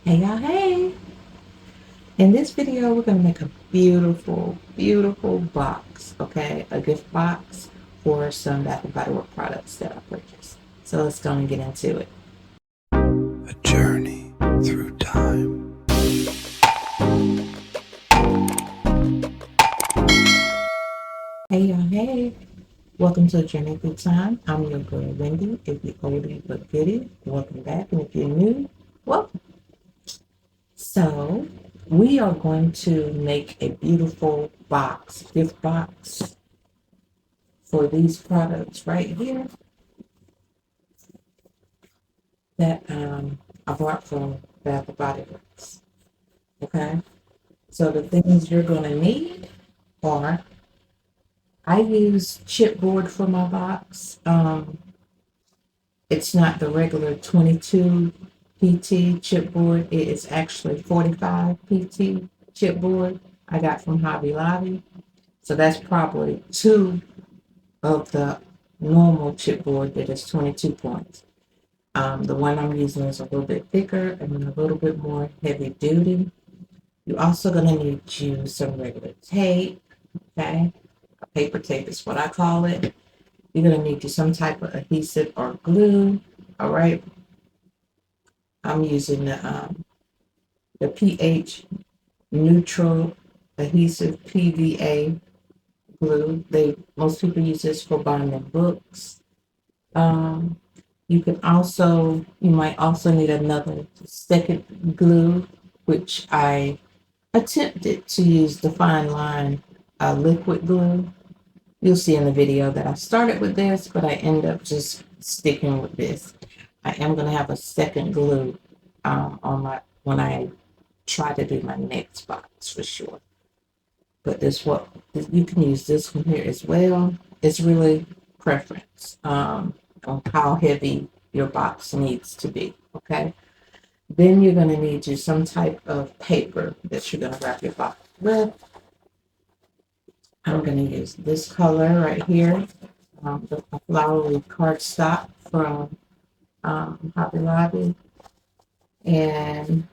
Hey y'all, hey! In this video, we're gonna make a beautiful, beautiful box, okay? A gift box for some Bath and Body Works products that I purchased. So let's go and get into it. A journey through time. Hey y'all, hey! Welcome to Journey Through Time. I'm your girl, Wendy. If you're oldie but goodie, welcome back. And if you're new, welcome. So we are going to make a beautiful box, gift box for these products right here that I bought from Bath and Body Works. Okay, so the things you're gonna need are, I use chipboard for my box. It's not the regular 22 PT chipboard. It is actually 45 PT chipboard I got from Hobby Lobby. So that's probably two of the normal chipboard that is 22 points. The one I'm using is a little bit thicker and a little bit more heavy duty. You're also going to need you some regular tape, okay? Paper tape is what I call it. You're going to need you some type of adhesive or glue, all right? I'm using the pH neutral adhesive PVA glue. Most people use this for binding books. You might also need another second glue, which I attempted to use the fine line liquid glue. You'll see in the video that I started with this, but I end up just sticking with this. I am going to have a second glue when I try to do my next box for sure. But you can use this one here as well. It's really preference on how heavy your box needs to be, okay? Then you're going to need you some type of paper that you're going to wrap your box with. I'm going to use this color right here, the flowery cardstock from Hobby Lobby. And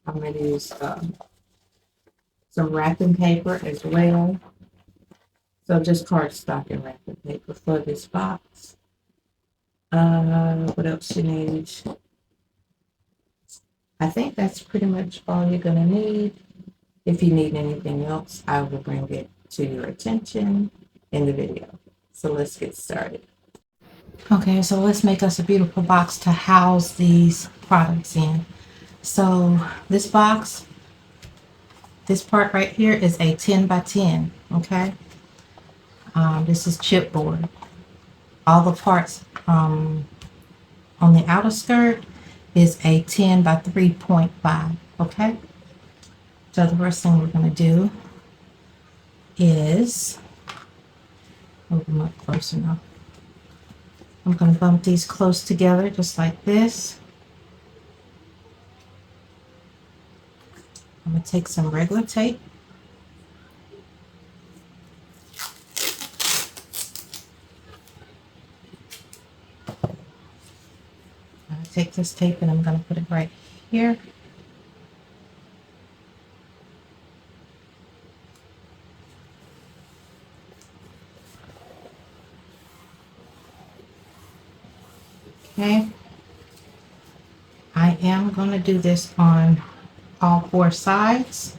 I'm going to use some wrapping paper as well. So just cardstock and wrapping paper for this box. What else you need? I think that's pretty much all you're going to need. If you need anything else, I will bring it to your attention in the video. So let's get started. Okay, so let's make us a beautiful box to house these products in. So this box, this part right here is a 10 by 10, okay? This is chipboard. All the parts on the outer skirt is a 10 by 3.5, okay? So the first thing we're going to do is, move them up close enough. I'm going to bump these close together just like this. I'm going to take some regular tape. I'm going to take this tape and I'm going to put it right here. Okay. I am going to do this on all four sides.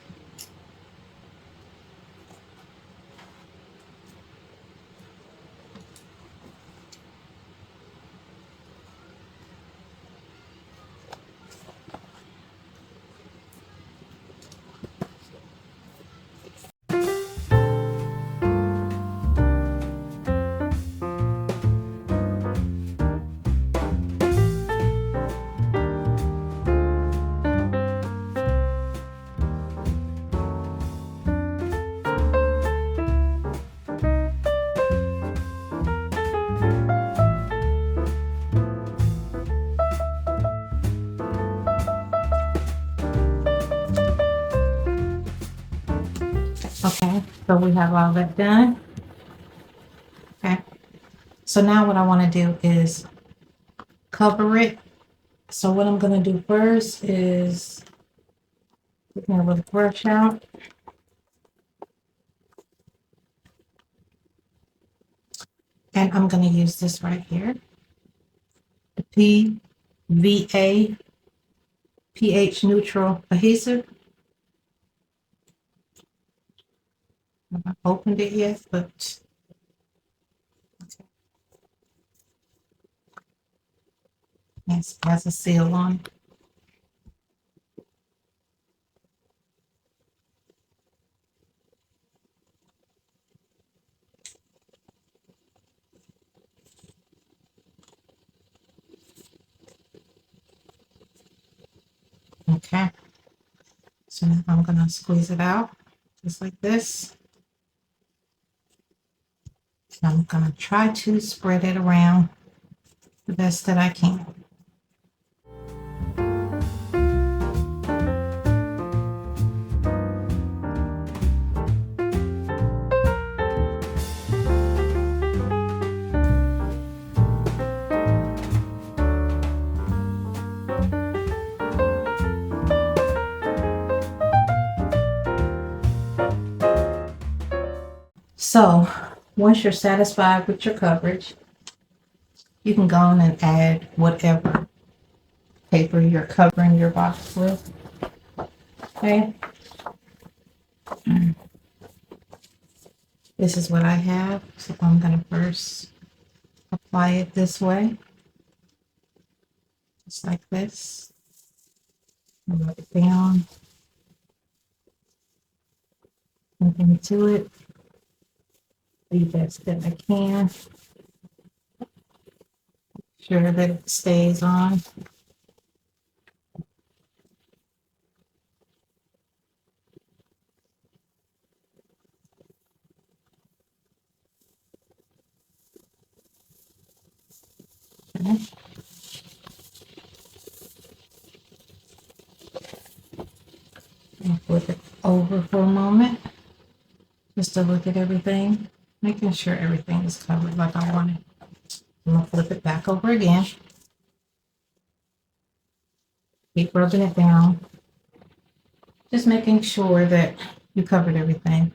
Okay, so we have all that done. Okay, so now what I want to do is cover it. So what I'm going to do first is Get my little brush out. And I'm going to use this right here. The PVA pH neutral adhesive. I haven't opened it yet, but yes, it has a seal on it. Okay, so now I'm going to squeeze it out just like this. And I'm going to try to spread it around the best that I can. So once you're satisfied with your coverage, you can go on and add whatever paper you're covering your box with. Okay. This is what I have. So I'm going to first apply it this way. Just like this. Rub it down. And into it. The best that I can. Sure that it stays on. Okay. I'll flip it over for a moment. Just to look at everything. Making sure everything is covered like I want it. I'm going to flip it back over again. Keep rubbing it down. Just making sure that you covered everything.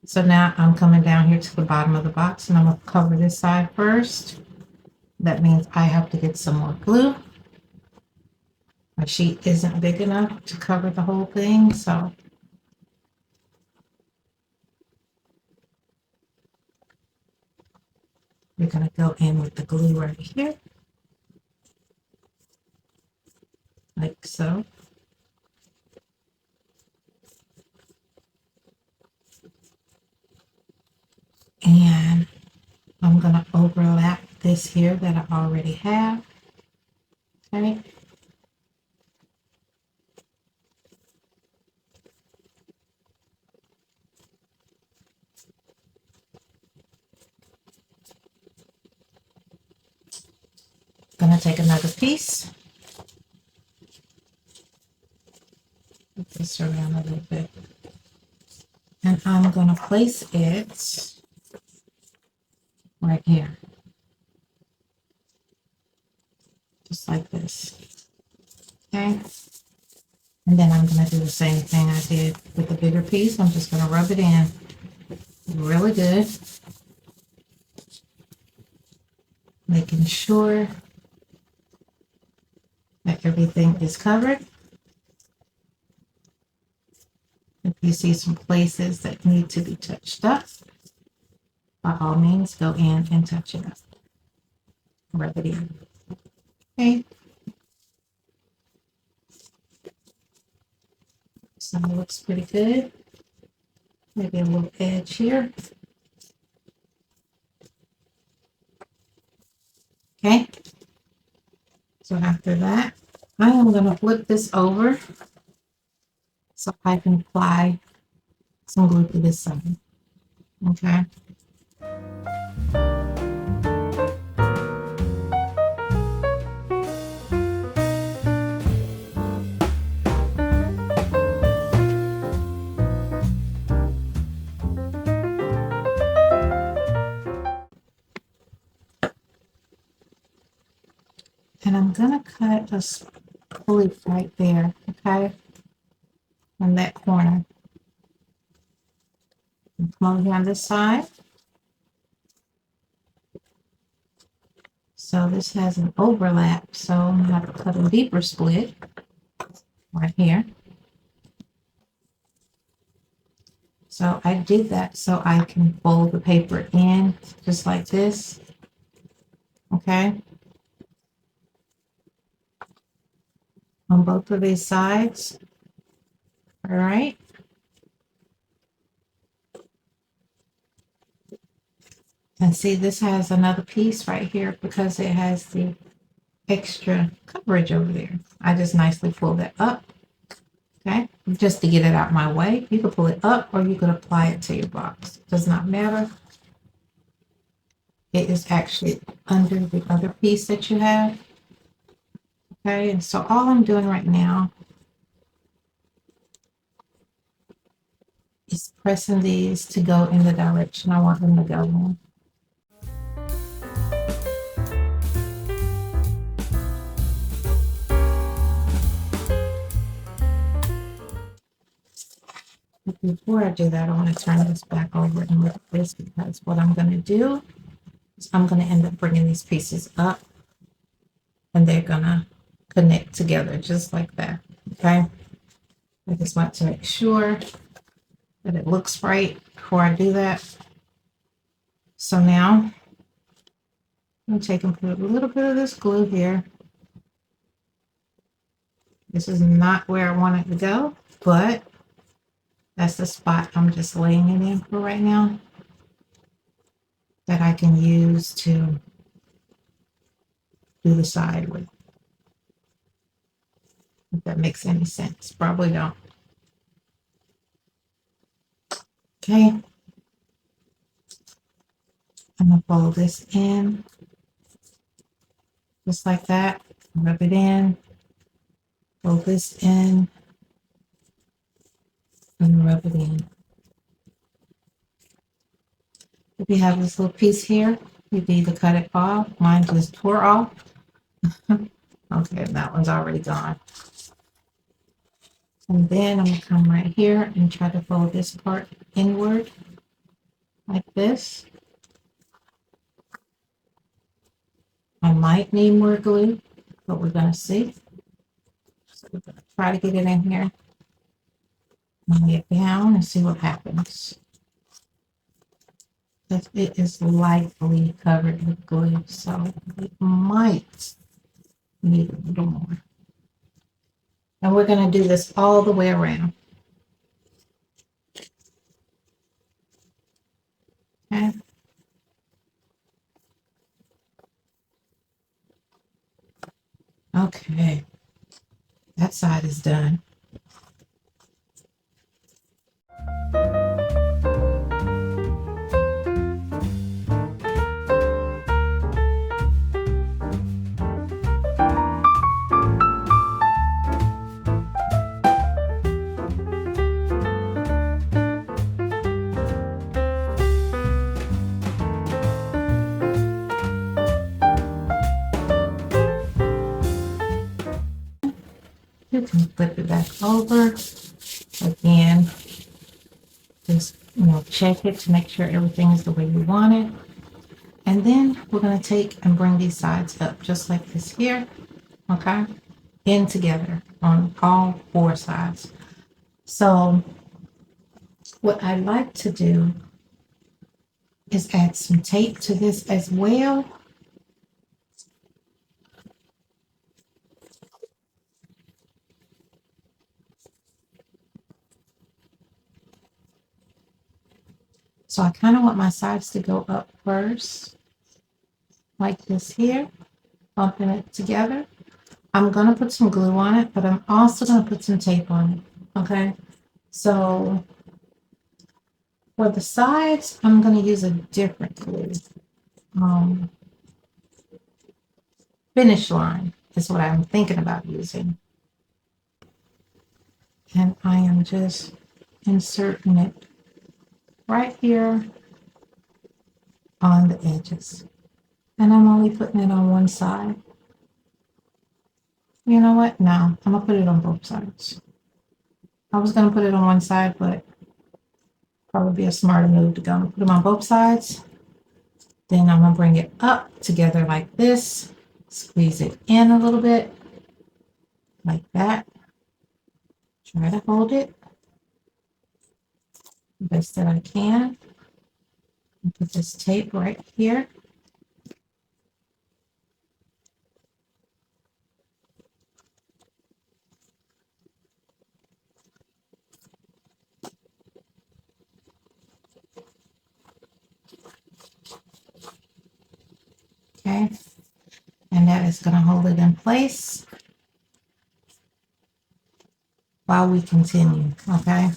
So now I'm coming down here to the bottom of the box and I'm going to cover this side first. That means I have to get some more glue. My sheet isn't big enough to cover the whole thing, so we're going to go in with the glue right here. Like so. And I'm going to overlap this here that I already have. Okay. Going to take another piece. Put this around a little bit. And I'm going to place it right here. Just like this. Okay. And then I'm going to do the same thing I did with the bigger piece. I'm just going to rub it in really good. Making sure that everything is covered. If you see some places that need to be touched up, by all means, go in and touch it up. Rub it in. Okay. So it looks pretty good. Maybe a little edge here. Okay. So after that, I am going to flip this over so I can apply some glue to this side. Okay. And I'm going to cut a split right there, okay? in that corner. Come over here on this side. So this has an overlap, so I'm going to have to cut a deeper split right here. So I did that so I can fold the paper in just like this. Okay. On both of these sides. All right. And see, this has another piece right here because it has the extra coverage over there. I just nicely pull that up. Okay, just to get it out my way. You could pull it up or you could apply it to your box. It does not matter. It is actually under the other piece that you have. Okay, and so all I'm doing right now is pressing these to go in the direction I want them to go in. But before I do that, I want to turn this back over and look at this, because what I'm going to do is I'm going to end up bringing these pieces up and they're going to connect together just like that. Okay, I just want to make sure that it looks right before I do that. So now I'm take and put a little bit of this glue here. This is not where I want it to go, but that's the spot I'm just laying it in for right now that I can use to do the side with. If that makes any sense. Probably don't. Okay. I'm going to fold this in just like that. Rub it in. Fold this in. And rub it in. If you have this little piece here, you can either cut it off. Mine just tore off. Okay, that one's already gone. And then I'm going to come right here and try to fold this part inward like this. I might need more glue, but we're going to see. So we're going to try to get it in here and get down and see what happens. But it is lightly covered with glue, so it might need a little more. And we're going to do this all the way around. Okay. Okay. That side is done. You can flip it back over. Again, just check it to make sure everything is the way you want it. And then we're going to take and bring these sides up just like this here. Okay, in together on all four sides. So what I like to do is add some tape to this as well. So I kind of want my sides to go up first, like this here, bumping it together. I'm going to put some glue on it, but I'm also going to put some tape on it, okay? So for the sides, I'm going to use a different glue. Finish line is what I'm thinking about using. And I am just inserting it right here on the edges. And I'm only putting it on one side. You know what? No, I'm going to put it on both sides. I was gonna put it on one side, but probably be a smarter move to go and put them on both sides. Then I'm gonna bring it up together like this, squeeze it in a little bit, like that. Try to hold it the best that I can. And put this tape right here. Okay, and that is going to hold it in place while we continue. Okay.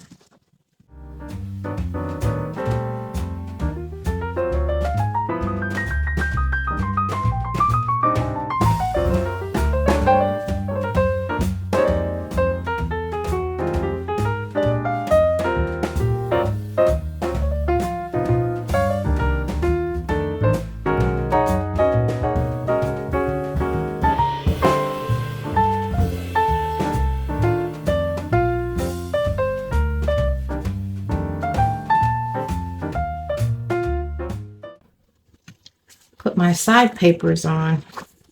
Put my side papers on,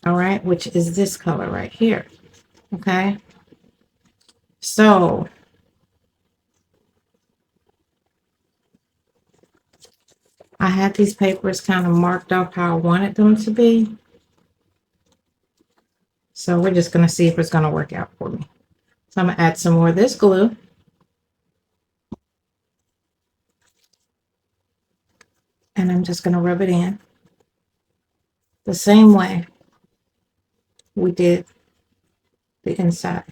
all right, which is this color right here. Okay, so I had these papers kind of marked off how I wanted them to be. So we're just going to see if it's going to work out for me. So I'm going to add some more of this glue. And I'm just going to rub it in the same way we did the inside.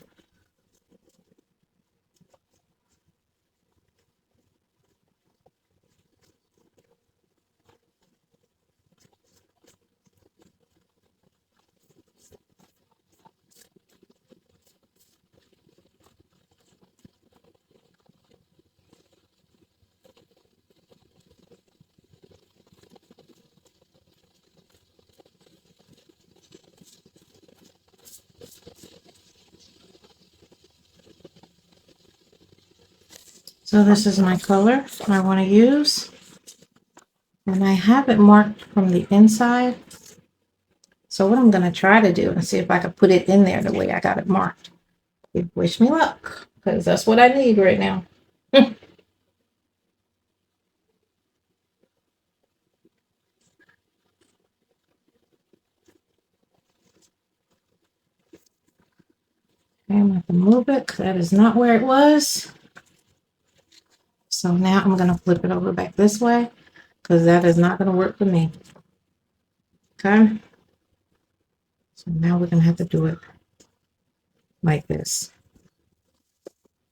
So this is my color I want to use. And I have it marked from the inside. So what I'm going to try to do and see if I can put it in there the way I got it marked. Wish me luck, because that's what I need right now. Okay, I'm going to have to move it because that is not where it was. So now I'm going to flip it over back this way because that is not going to work for me. Okay. So now we're going to have to do it like this.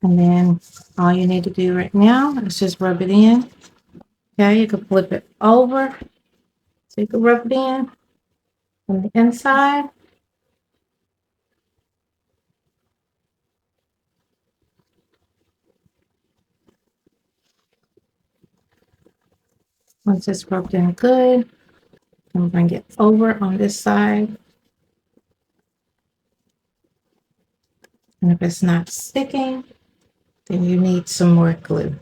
And then all you need to do right now is just rub it in. Okay, you can flip it over. So you can rub it in from the inside. Once it's rubbed in good, I'm bring it over on this side. And if it's not sticking, then you need some more glue.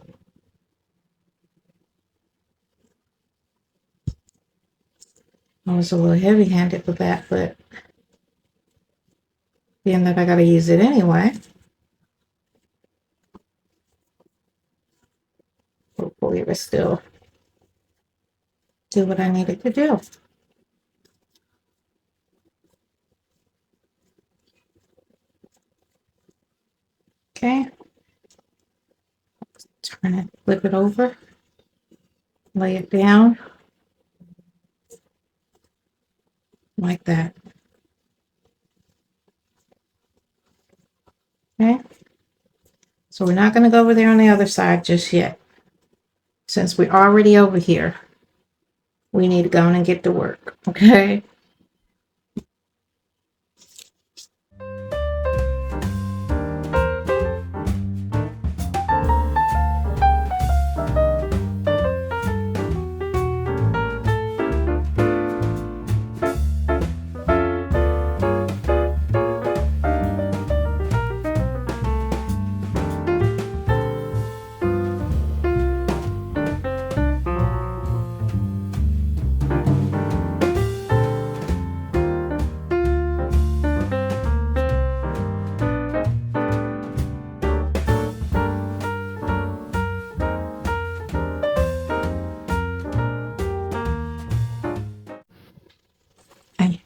I was a little heavy-handed with that, but being that I got to use it anyway, hopefully it will still do what I needed to do. Okay. Turn it, flip it over, lay it down like that. Okay. So we're not going to go over there on the other side just yet. Since we're already over here, we need to go on and get to work. Okay.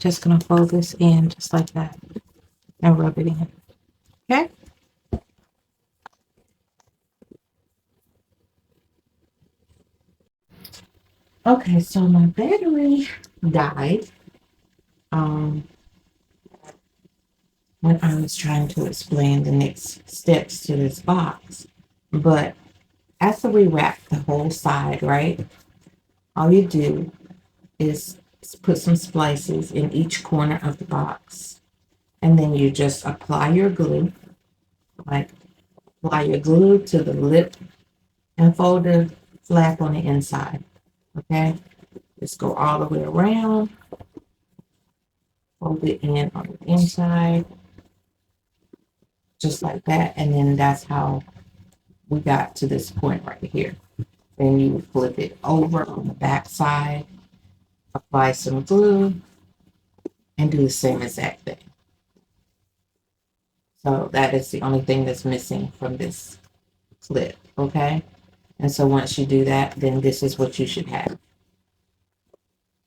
just gonna fold this in just like that and rub it in. Okay. Okay, so my battery died when I was trying to explain the next steps to this box. But after we wrap the whole side, right, all you do is put some splices in each corner of the box. And then you just apply your glue, like apply your glue to the lip and fold the flap on the inside. Okay, just go all the way around, fold it in on the inside, just like that. And then that's how we got to this point right here. Then you flip it over on the back side, apply some glue, and do the same exact thing. So that is the only thing that's missing from this clip, okay? And so once you do that, then this is what you should have.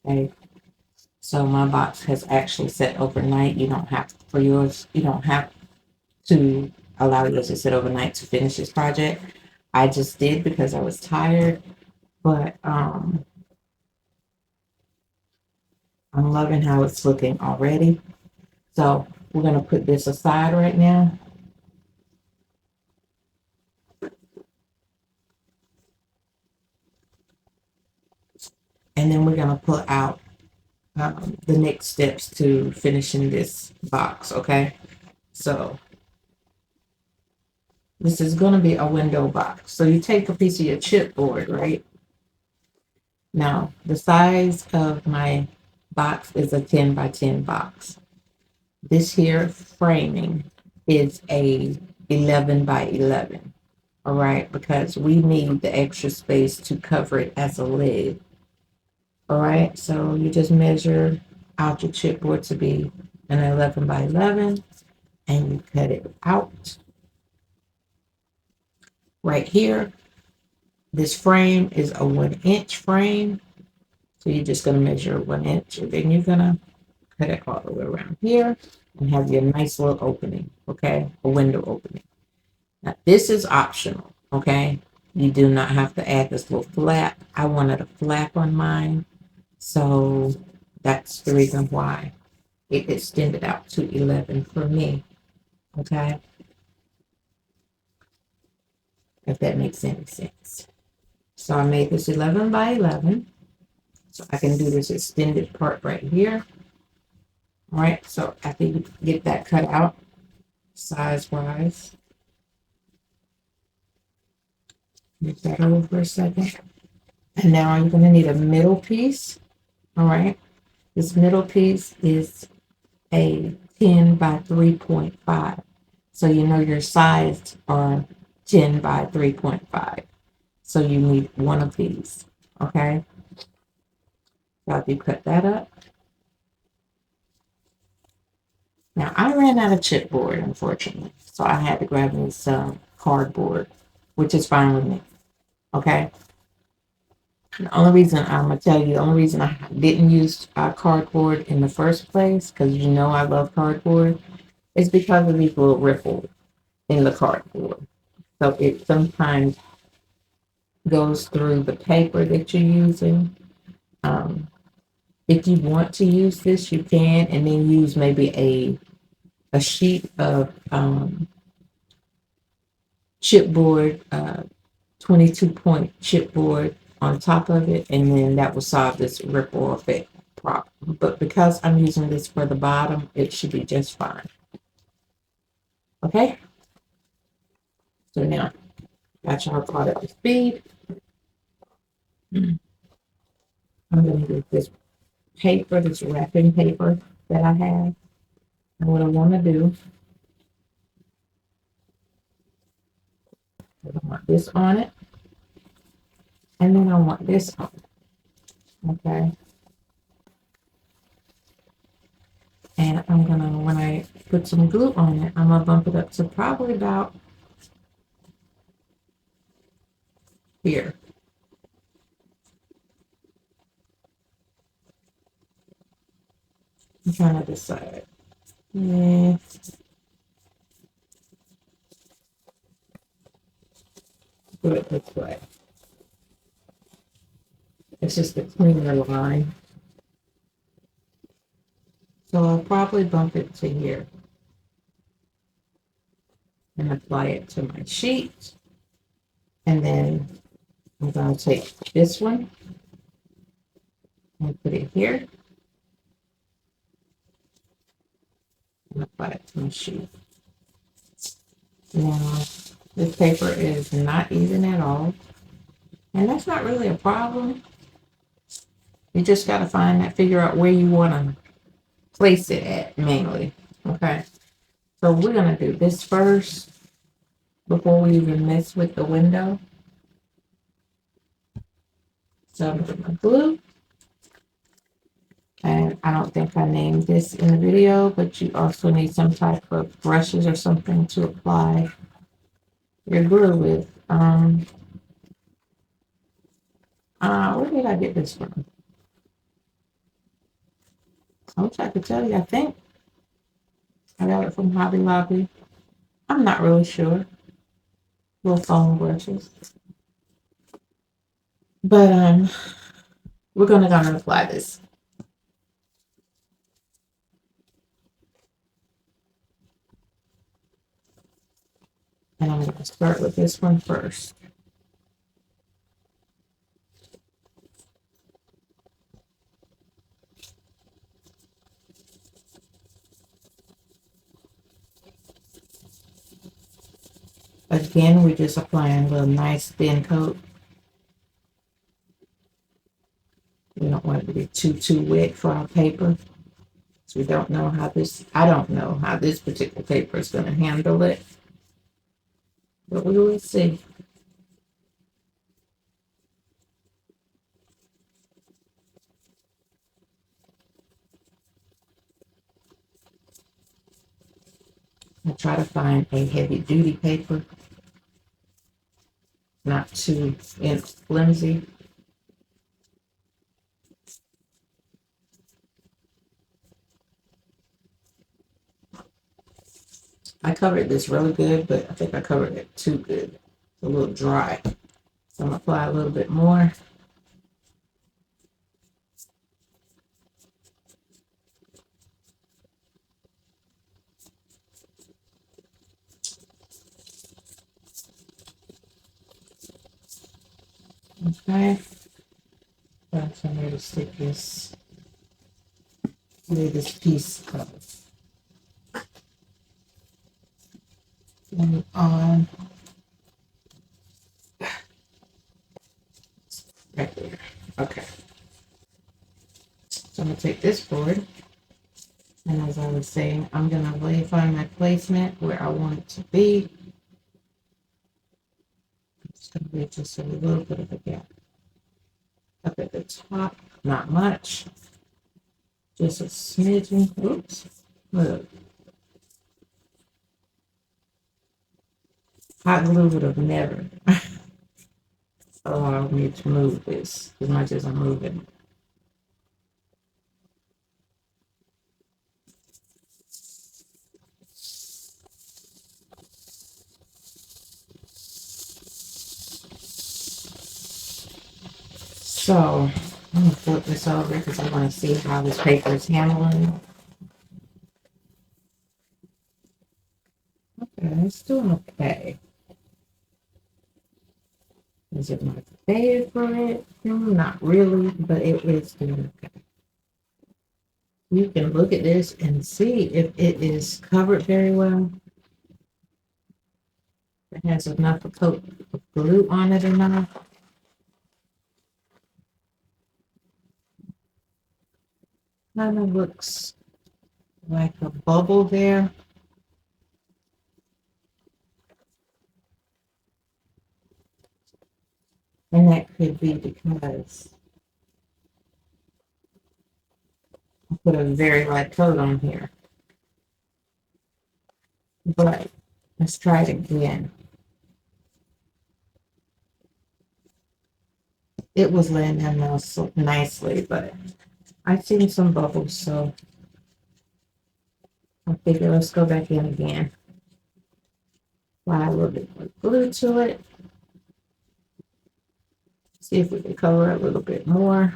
Okay. So my box has actually set overnight. You don't have for yours, you don't have to allow yours to sit overnight to finish this project. I just did because I was tired, but I'm loving how it's looking already. So we're gonna put this aside right now. And then we're gonna pull out the next steps to finishing this box, okay? So this is going to be a window box. So you take a piece of your chipboard, right? Now, the size of my box is a 10 by 10 box. This here framing is a 11 by 11, all right? Because we need the extra space to cover it as a lid, all right? So you just measure out your chipboard to be an 11 by 11, and you cut it out right here. This frame is a 1-inch frame. So you're just going to measure 1 inch, and then you're going to cut it all the way around here and have your nice little opening, okay? A window opening. Now, this is optional, okay? You do not have to add this little flap. I wanted a flap on mine, so that's the reason why it extended out to 11 for me, okay? If that makes any sense. So I made this 11 by 11. So I can do this extended part right here. All right, so after you get that cut out size-wise, move that over for a second. And now you're going to need a middle piece. All right, this middle piece is a 10 by 3.5. So you know your sides are 10 by 3.5. So you need one of these, okay? So after you cut that up. Now, I ran out of chipboard, unfortunately, so I had to grab me some cardboard, which is fine with me, okay? The only reason I'm going to tell you, the only reason I didn't use cardboard in the first place, because you know I love cardboard, is because of these little ripples in the cardboard. So it sometimes goes through the paper that you're using. If you want to use this, you can, and then use maybe a sheet of chipboard, 22-point chipboard on top of it, and then that will solve this ripple effect problem. But because I'm using this for the bottom, it should be just fine. Okay, so now got y'all caught up to speed. I'm going to get this paper, this wrapping paper that I have, and what I want to do is I want this on it, and then I want this on it. Okay. And I'm gonna, when I put some glue on it, I'm gonna bump it up to probably about here. I'm trying to decide. Yeah. Do it this way. It's just a cleaner line. So I'll probably bump it to here and apply it to my sheet. And then I'm going to take this one and put it here and apply it to my sheet. Now, this paper is not even at all, and that's not really a problem. You just got to figure out where you want to place it at mainly. Okay, so we're going to do this first before we even mess with the window. So I'm going to glue. And I don't think I named this in the video, but you also need some type of brushes or something to apply your glue with. Where did I get this from? I wish I could tell you. I think I got it from Hobby Lobby. I'm not really sure. Little foam brushes. But we're gonna go and apply this. And I'm gonna start with this one first. Again, we're just applying a nice thin coat. We don't want it to be too wet for our paper. So we don't know how I don't know how this particular paper is going to handle it. But we will see. I try to find a heavy duty paper, not too flimsy. I covered this really good, but I think I covered it too good. It's a little dry. So I'm going to apply a little bit more. Okay. That's somewhere to stick this. Where this piece goes. And on. Right there. Okay. So I'm going to take this board. And as I was saying, I'm going to find my placement where I want it to be. It's going to be just a little bit of a gap. Up at the top, not much. Just a smidgen. Oops. Look. Hot glue would have never allowed me to move this as much as I'm moving it. So I'm going to flip this over because I want to see how this paper is handling. Okay, it's doing okay. Is it my favorite? Not really, but it is doing okay. You can look at this and see if it is covered very well. It has enough coat of glue on it or not. Kind of looks like a bubble there. And that could be because I put a very light coat on here. But let's try it again. It was laying down now so nicely, but I've seen some bubbles, so I figure let's go back in again. Apply a little bit more glue to it. See if we can cover it a little bit more.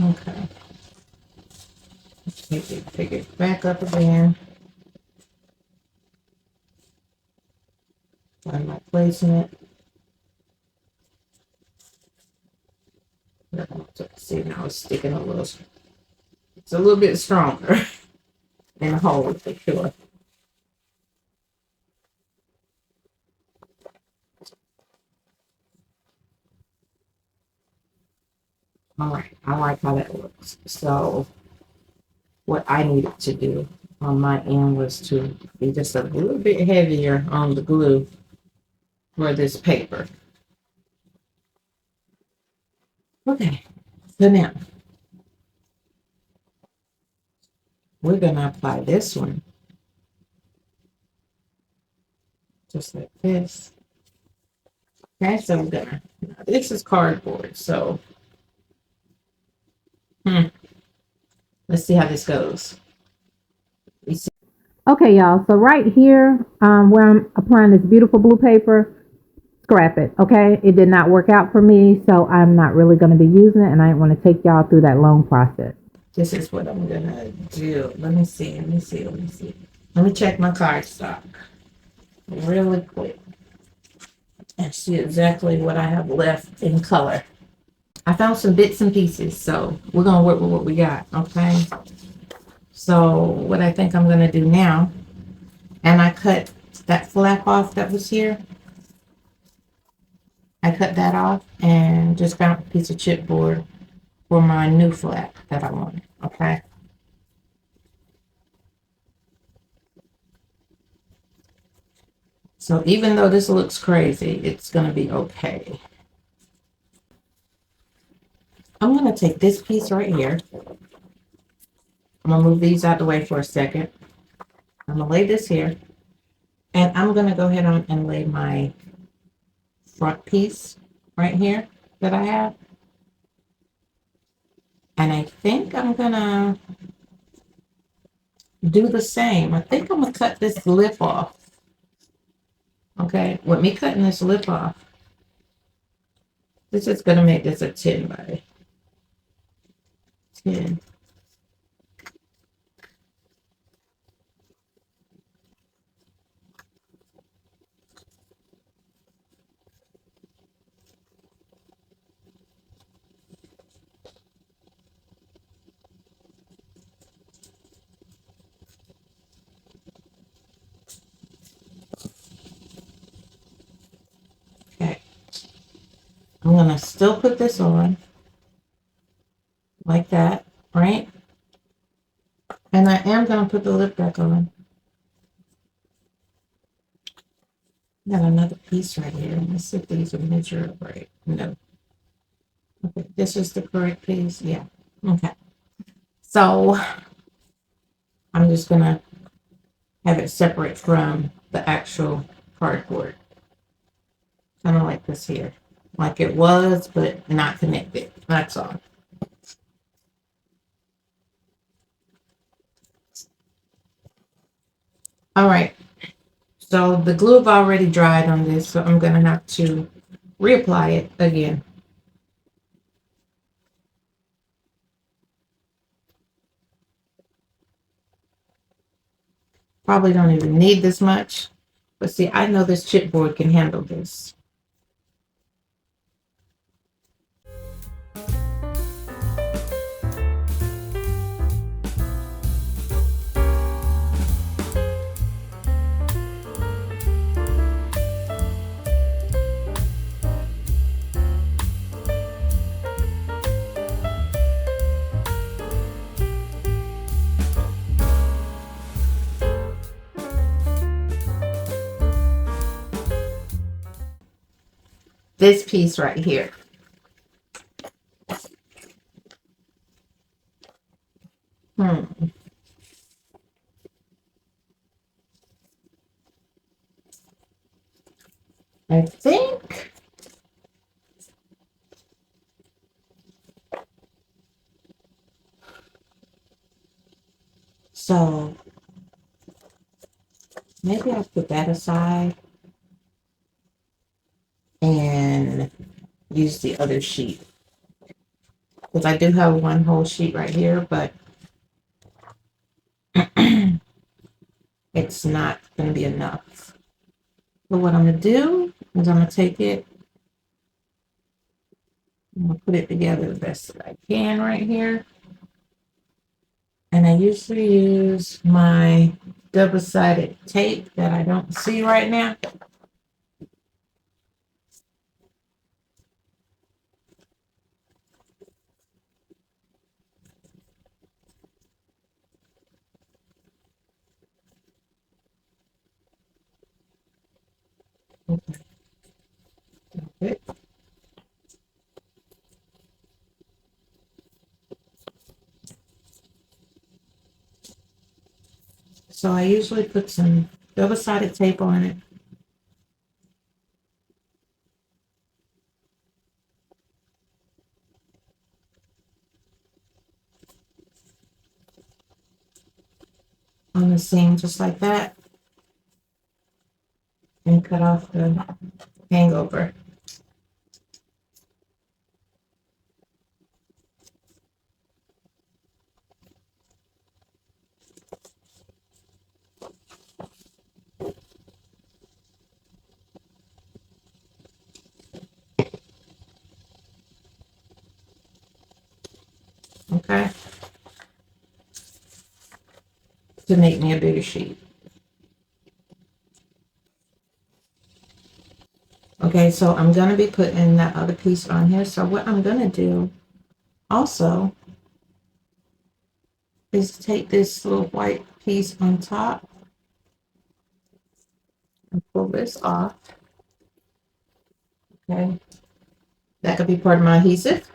Okay. Pick it back up again. Find my placement. See, now it's sticking a little. It's a little bit stronger than a hole for sure. All right, I like how that looks. So what I needed to do on my end was to be just a little bit heavier on the glue for this paper. Okay, so now we're gonna apply this one just like this. Okay, so I'm gonna, this is cardboard, so let's see how this goes. Okay, y'all, so right here, where I'm applying this beautiful blue paper, scrap it, okay? It did not work out for me, so I'm not really going to be using it, and I didn't want to take y'all through that long process. This is what I'm gonna do. Let me see. Let me check my cardstock really quick and see exactly what I have left in color. I found some bits and pieces, so we're gonna work with what we got, okay? So what I think I'm gonna do now, and I cut that flap off that was here. I cut that off and just found a piece of chipboard for my new flap that I wanted, okay? So even though this looks crazy, it's gonna be okay. I'm gonna take this piece right here. I'm gonna move these out the way for a second. I'm gonna lay this here, and I'm gonna go ahead on and lay my front piece right here that I have. And I think I'm gonna do the same. I think I'm gonna cut this lip off. Okay, with me cutting this lip off, this is gonna make this a 10 by 10. Okay, I'm gonna still put this on like that, right? And I am gonna put the lip back on. Got another piece right here. Let's see if these are measured up right. No. Okay, this is the correct piece. Yeah. Okay. So I'm just gonna have it separate from the actual cardboard. Kind of like this here. Like it was, but not connected. That's all. All right. So the glue have already dried on this, so I'm gonna have to reapply it again. Probably don't even need this much, but see, I know this chipboard can handle this. this piece right here. I think so. Maybe I'll put that aside and use the other sheet, because I do have one whole sheet right here, but it's not going to be enough. So what I'm going to do is I'm going to take it, I'm going to put it together the best that I can right here. And I usually use my double-sided tape that I don't see right now. Okay. So I usually put some double-sided tape on it. On the seam just like that. And cut off the hangover. Okay. To make me a bigger sheet. Okay, so I'm going to be putting that other piece on here. So what I'm going to do also is take this little white piece on top and pull this off. Okay. That could be part of my adhesive.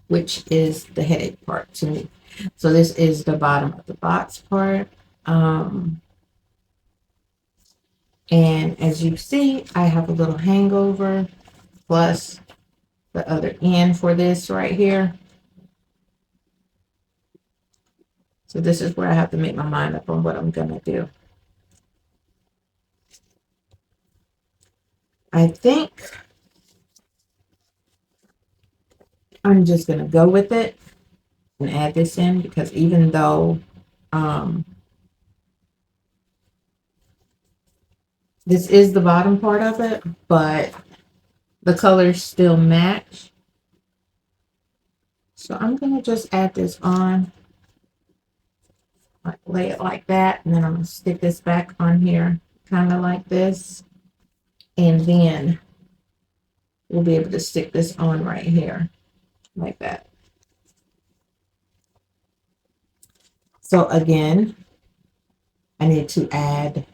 Which is the headache part to me. So this is the bottom of the box part. And as you see, I have a little hangover plus the other end for this right here. So this is where I have to make my mind up on what I'm gonna do. I think I'm just gonna go with it and add this in, because even though this is the bottom part of it, but the colors still match. So I'm gonna just add this on, like lay it like that, and then I'm gonna stick this back on here, kind of like this, and then we'll be able to stick this on right here, like that. So again, I need to add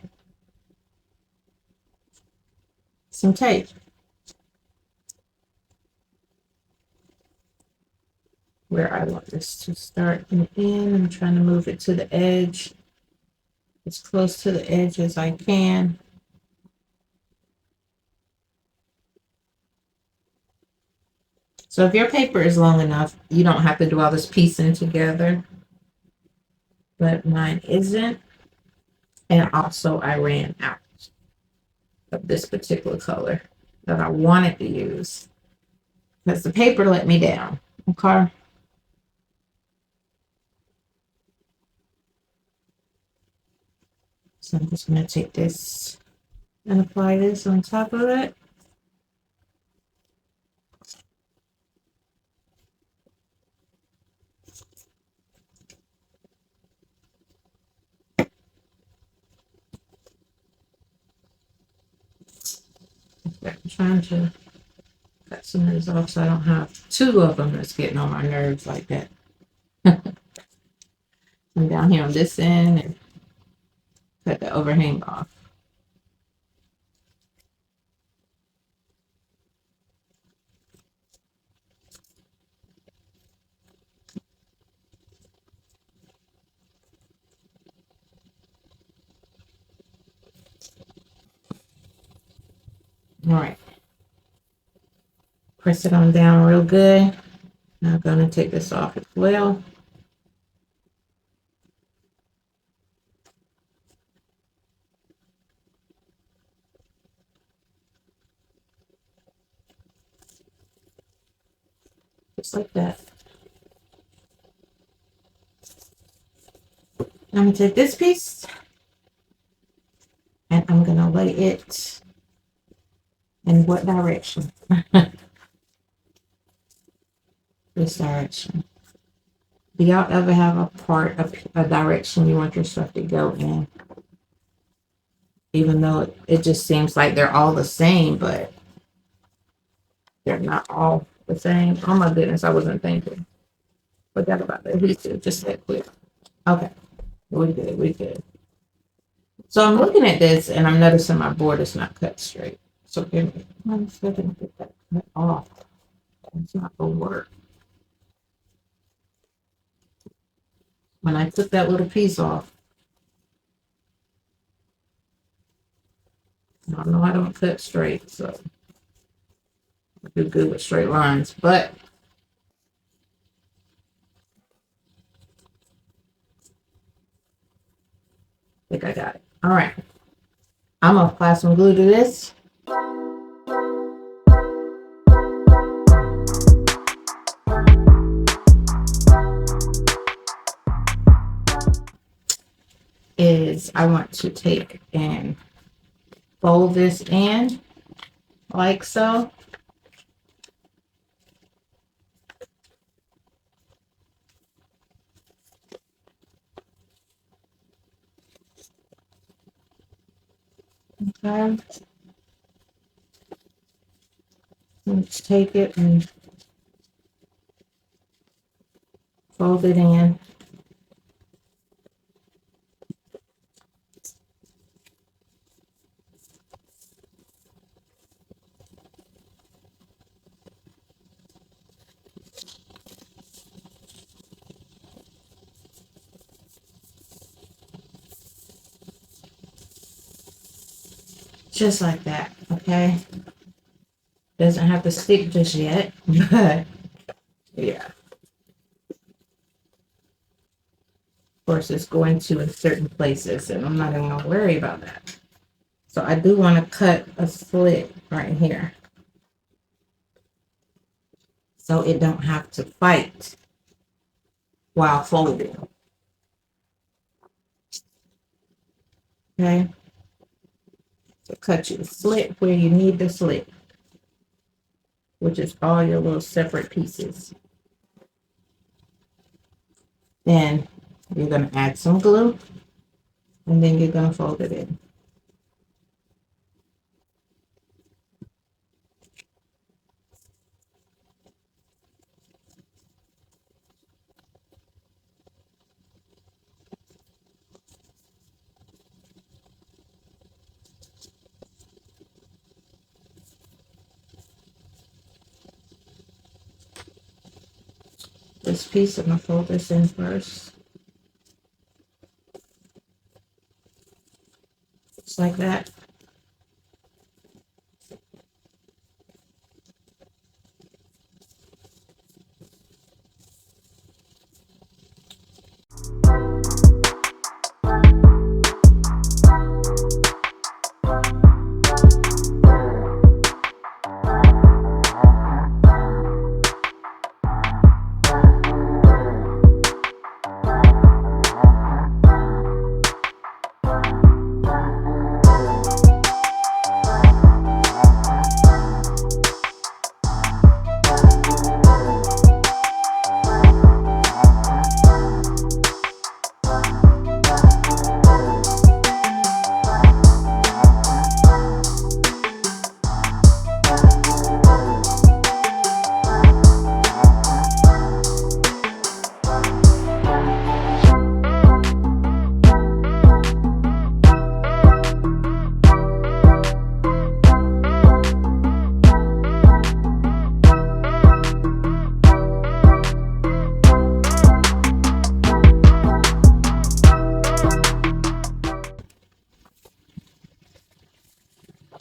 some tape. Where I want this to start and end, I'm trying to move it to the edge, as close to the edge as I can. So if your paper is long enough, you don't have to do all this piecing together, but mine isn't. And also I ran out of this particular color that I wanted to use because the paper let me down. Okay. So I'm just going to take this and apply this on top of it. I'm trying to cut some of this off so I don't have two of them that's getting on my nerves like that. I'm down here on this end and cut the overhang off. All right. Press it on down real good. Now I'm going to take this off as well. Just like that. I'm going to take this piece and I'm going to lay it in what direction? This direction. Do y'all ever have a direction you want your stuff to go in? Even though it just seems like they're all the same, but they're not all the same. Oh my goodness, I wasn't thinking. Forgot about the adhesive just that quick. Okay, we're good, we're good. So I'm looking at this and I'm noticing my board is not cut straight. So give me 1 second to get that cut off. It's not gonna work. When I took that little piece off, I know I don't cut straight, so I do good with straight lines, but I think I got it. All right. I'm gonna apply some glue to this. I want to take and fold this in like so. Okay. Let's take it and fold it in. Just like that, okay? Doesn't have to stick just yet, but yeah. Of course, it's going to in certain places, and I'm not even gonna worry about that. So I do want to cut a slit right here, so it don't have to fight while folding. Okay. So cut your slit where you need the slit, which is all your little separate pieces. Then you're going to add some glue, and then you're going to fold it in. This piece, I'm going to fold this in first. Just like that.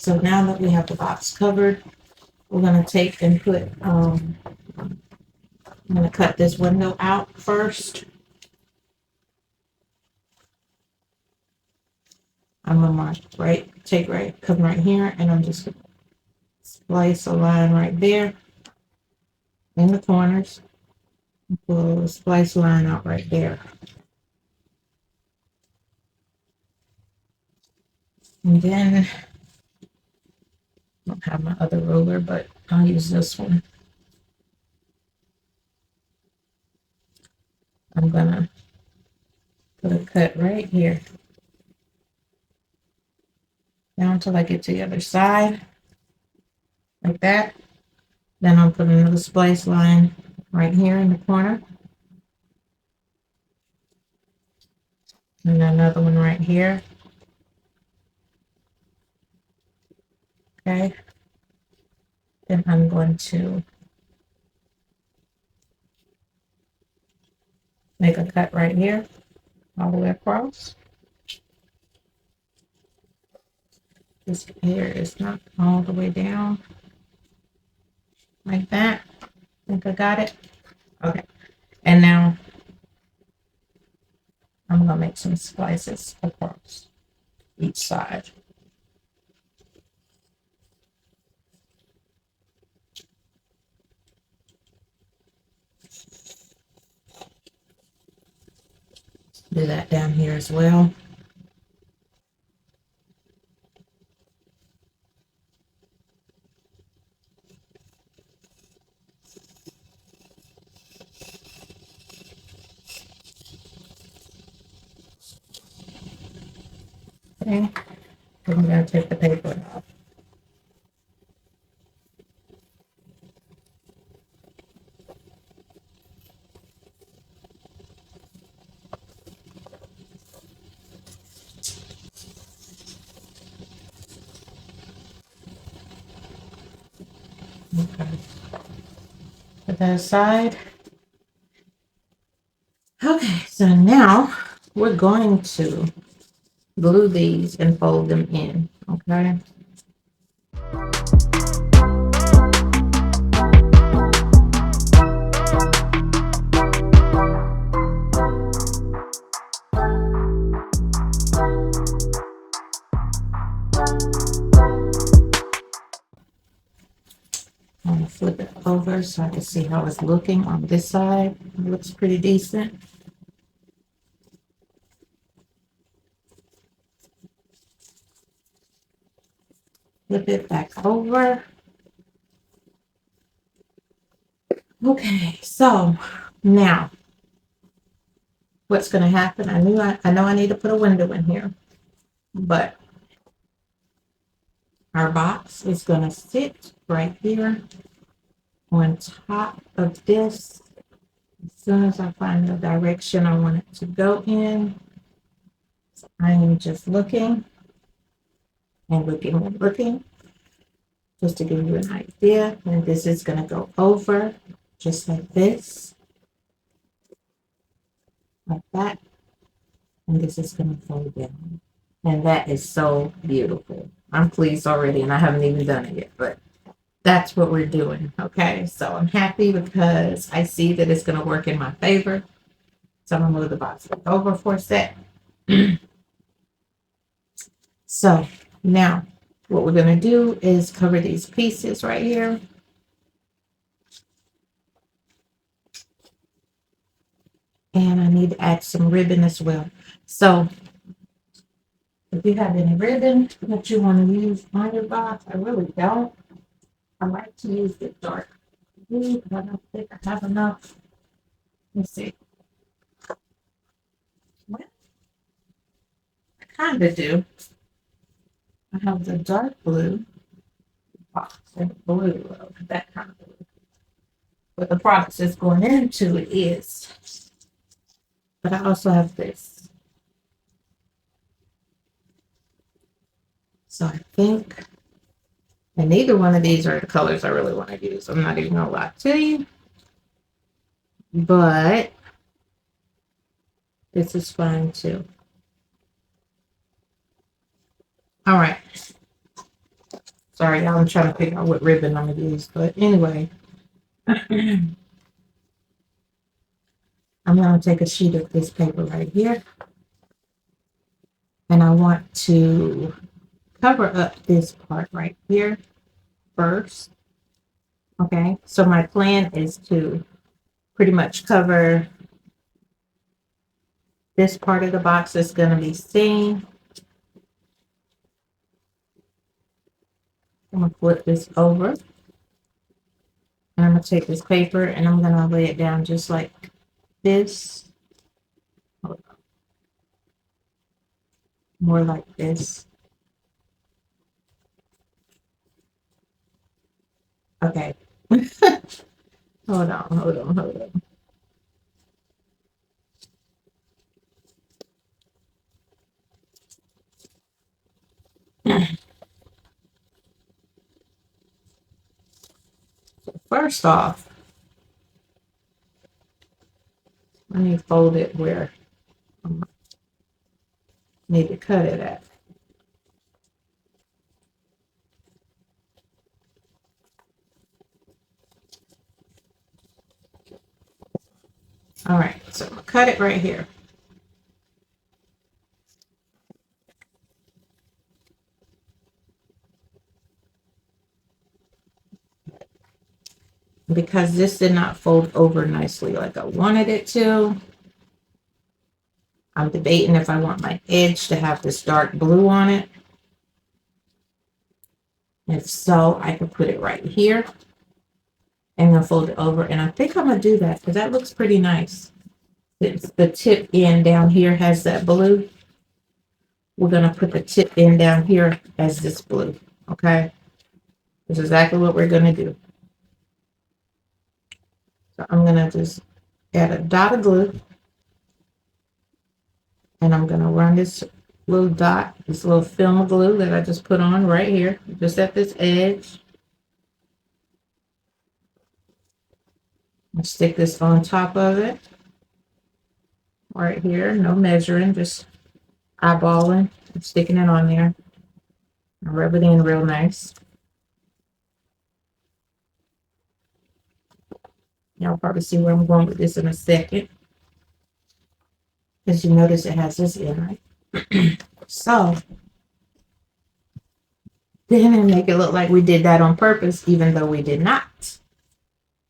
So now that we have the box covered, we're going to take and put, I'm going to cut this window out first. I'm going to come right here, and I'm just going to splice a line right there in the corners. Pull a little splice line out right there. And then, I don't have my other ruler, but I'll use this one. I'm going to put a cut right here, down till I get to the other side, like that. Then I'll put another splice line right here in the corner. And another one right here. Okay. Then I'm going to make a cut right here, all the way across. This here is not all the way down, like that. I think I got it. Okay. And now I'm going to make some splices across each side. Do that down here as well. Okay, I'm going to take the paper off. Okay, put that aside. Okay, so now we're going to glue these and fold them in. Okay. I'm going to flip it over so I can see how it's looking on this side. It looks pretty decent. Flip it back over. Okay, so now what's going to happen? I know I need to put a window in here, but our box is going to sit right here on top of this. As soon as I find the direction I want it to go in, so I am just looking and looking and looking, just to give you an idea. And this is going to go over just like this, like that, and this is going to fold down. And that is so beautiful. I'm pleased already, and I haven't even done it yet, but that's what we're doing. Okay, so I'm happy because I see that it's going to work in my favor. So I'm going to move the box over for a sec. So now what we're going to do is cover these pieces right here. And I need to add some ribbon as well. So if you have any ribbon that you want to use on your box, I really don't. I like to use the dark blue, but I don't think I have enough. Let's see. Well, I kind of do. I have the dark blue box and blue, that kind of blue. But the products that's going into it is. But I also have this. So I think, and neither one of these are the colors I really want to use. I'm not even going to lie to you. But this is fine too. All right. Sorry, y'all, I'm trying to figure out what ribbon I'm gonna use. But anyway, I'm gonna take a sheet of this paper right here, and I want to cover up this part right here first. Okay, so my plan is to pretty much cover this part of the box that's going to be seen. I'm going to flip this over, and I'm going to take this paper and I'm going to lay it down just like this. More like this. Okay. Hold on. First off, let me fold it where I need to cut it at. All right, so I'm gonna cut it right here. Because this did not fold over nicely like I wanted it to. I'm debating if I want my edge to have this dark blue on it. If so, I can put it right here and then fold it over. And I think I'm going to do that because that looks pretty nice. Since the tip end down here has that blue, we're going to put the tip end down here as this blue. Okay? That's exactly what we're going to do. So I'm going to just add a dot of glue. And I'm going to run this little dot, this little film of glue that I just put on right here, just at this edge. And stick this on top of it. Right here, no measuring, just eyeballing and sticking it on there. And rub it in real nice. Y'all probably see where I'm going with this in a second. As you notice, it has this in, right? So, then make it look like we did that on purpose, even though we did not.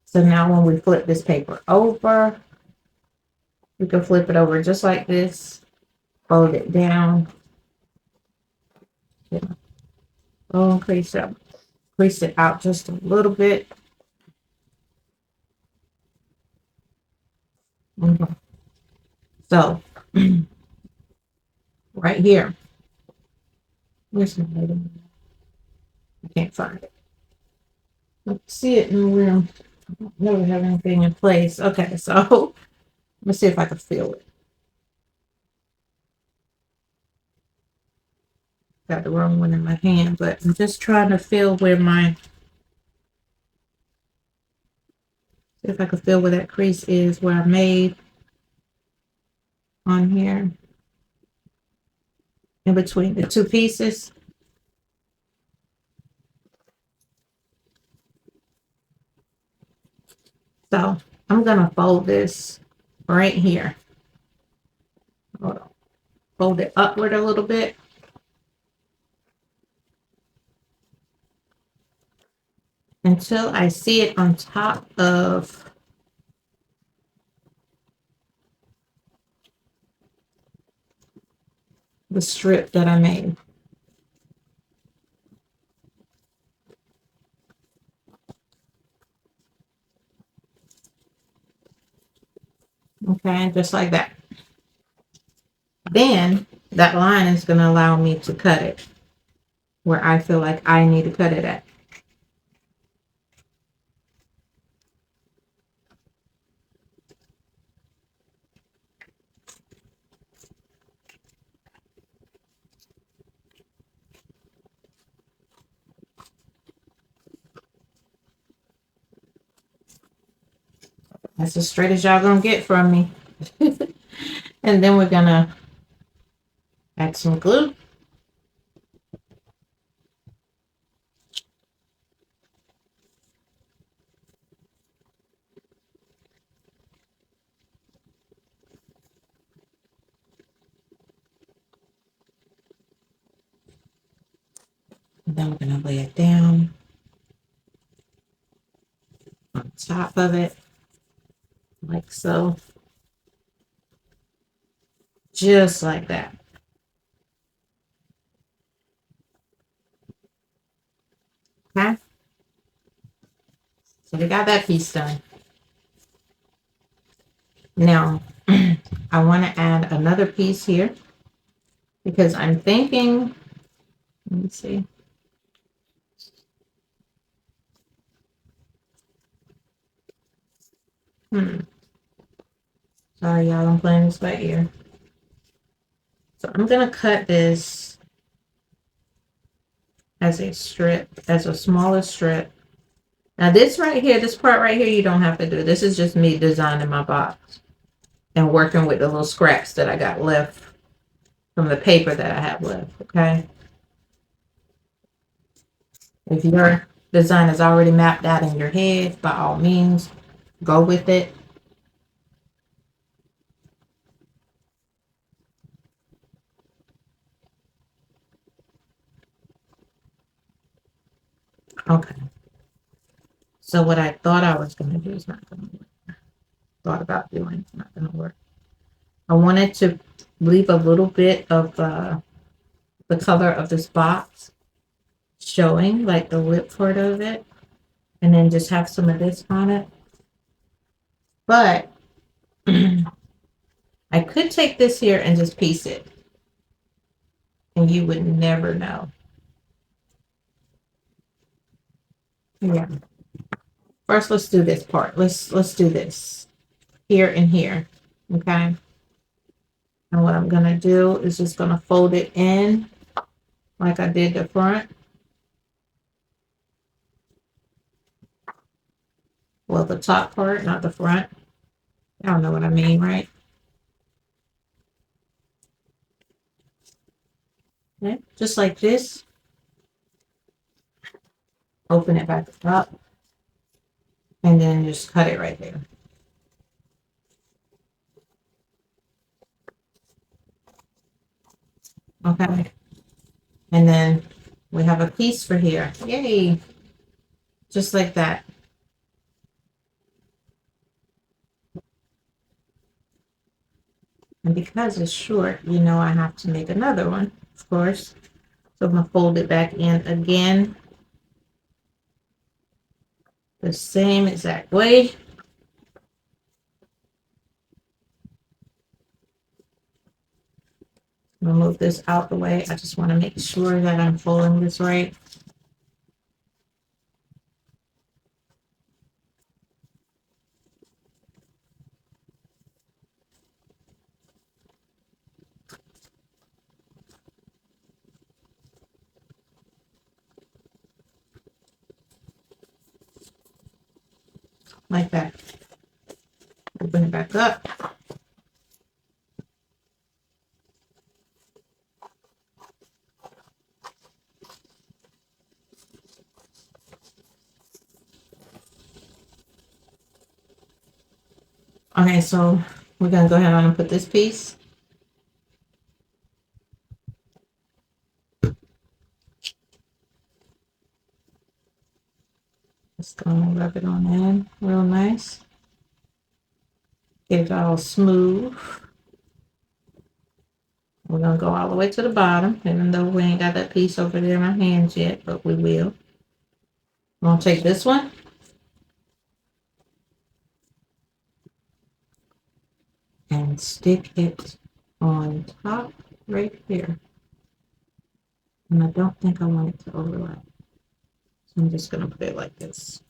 So now when we flip this paper over, we can flip it over just like this, fold it down, crease it out just a little bit. Okay. So, right here, where's my item? I can't find it. Let's see it in the room. I don't know if I have anything in place. Okay, so let's see if I can feel it. Got the wrong one in my hand, but I'm just trying to feel where see if I can feel where that crease is, where I made on here in between the two pieces. So I'm gonna fold this right here. Hold on. Fold it upward a little bit. Until I see it on top of the strip that I made. Okay, just like that. Then that line is going to allow me to cut it where I feel like I need to cut it at. That's as straight as y'all gonna get from me. And then we're gonna add some glue. And then we're going to lay it down on top of it, like so. Just like that. Okay? So we got that piece done. Now, I want to add another piece here because I'm thinking, let me see. Sorry, y'all, I'm playing this by ear. So I'm going to cut this as a strip, as a smaller strip. Now this right here, this part right here, you don't have to do. This is just me designing my box and working with the little scraps that I got left from the paper that I have left, okay? If your design is already mapped out in your head, by all means, go with it. Okay. So what I thought I was going to do is not going to work. Thought about doing, it's not going to work. I wanted to leave a little bit of the color of this box showing, like the lip part of it, and then just have some of this on it. But I could take this here and just piece it, and you would never know. Yeah. First, let's do this part. Let's do this here and here. Okay. And what I'm gonna do is just gonna fold it in like I did the front. Well, the top part, not the front. I don't know what I mean, right? Okay. Just like this. Open it back up. And then just cut it right there. Okay. And then we have a piece for here. Yay. Just like that. And because it's short, you know I have to make another one, of course. So I'm going to fold it back in again. The same exact way. I'm going to move this out the way. I just want to make sure that I'm folding this right. Like that. Open it back up. Okay, so we're going to go ahead on and put this piece. Just going to rub it on in real nice. Get it all smooth. We're going to go all the way to the bottom, even though we ain't got that piece over there in our hands yet, but we will. I'm going to take this one. And stick it on top right here. And I don't think I want it to overlap. So I'm just going to put it like this.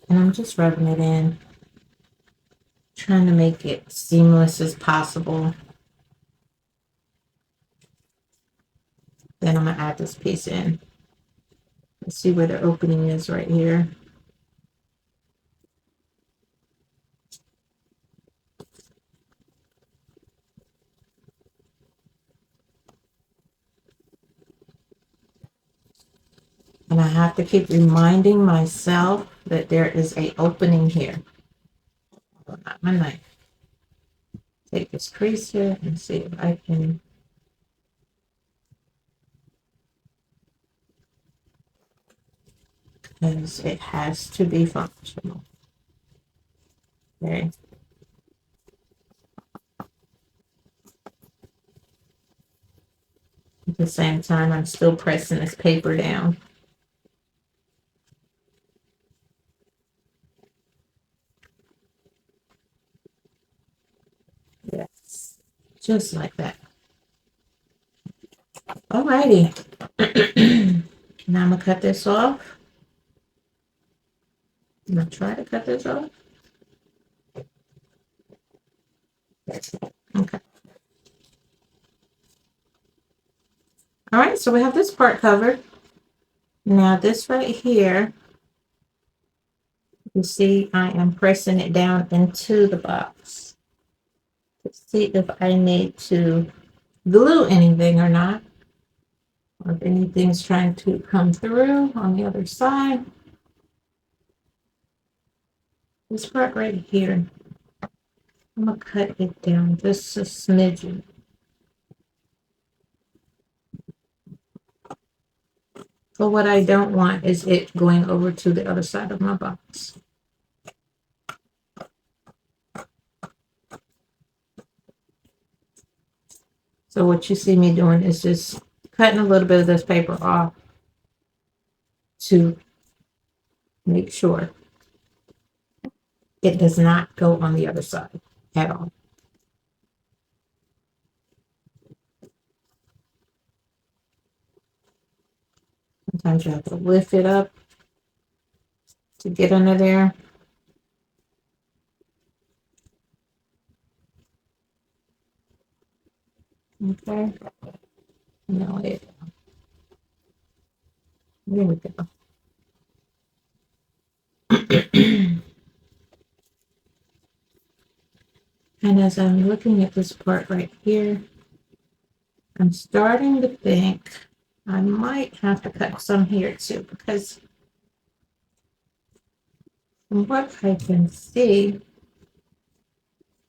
And I'm just rubbing it in, trying to make it seamless as possible. Then I'm going to add this piece in. Let's see where the opening is right here. And I have to keep reminding myself that there is a opening here. Not my knife. Take this crease here and see if I can. Because it has to be functional. Okay. At the same time, I'm still pressing this paper down. Yes, just like that. Alrighty. Now I'm gonna cut this off. I'm gonna try to cut this off. Okay. All right, so we have this part covered. Now this right here, you see I am pressing it down into the box to see if I need to glue anything or not, or if anything's trying to come through on the other side. This part right here, I'm gonna cut it down just a smidgen. So what I don't want is it going over to the other side of my box. So what you see me doing is just cutting a little bit of this paper off to make sure it does not go on the other side at all. Sometimes you have to lift it up to get under there. Okay. No, there we go. And as I'm looking at this part right here, I'm starting to think I might have to cut some here too, because from what I can see,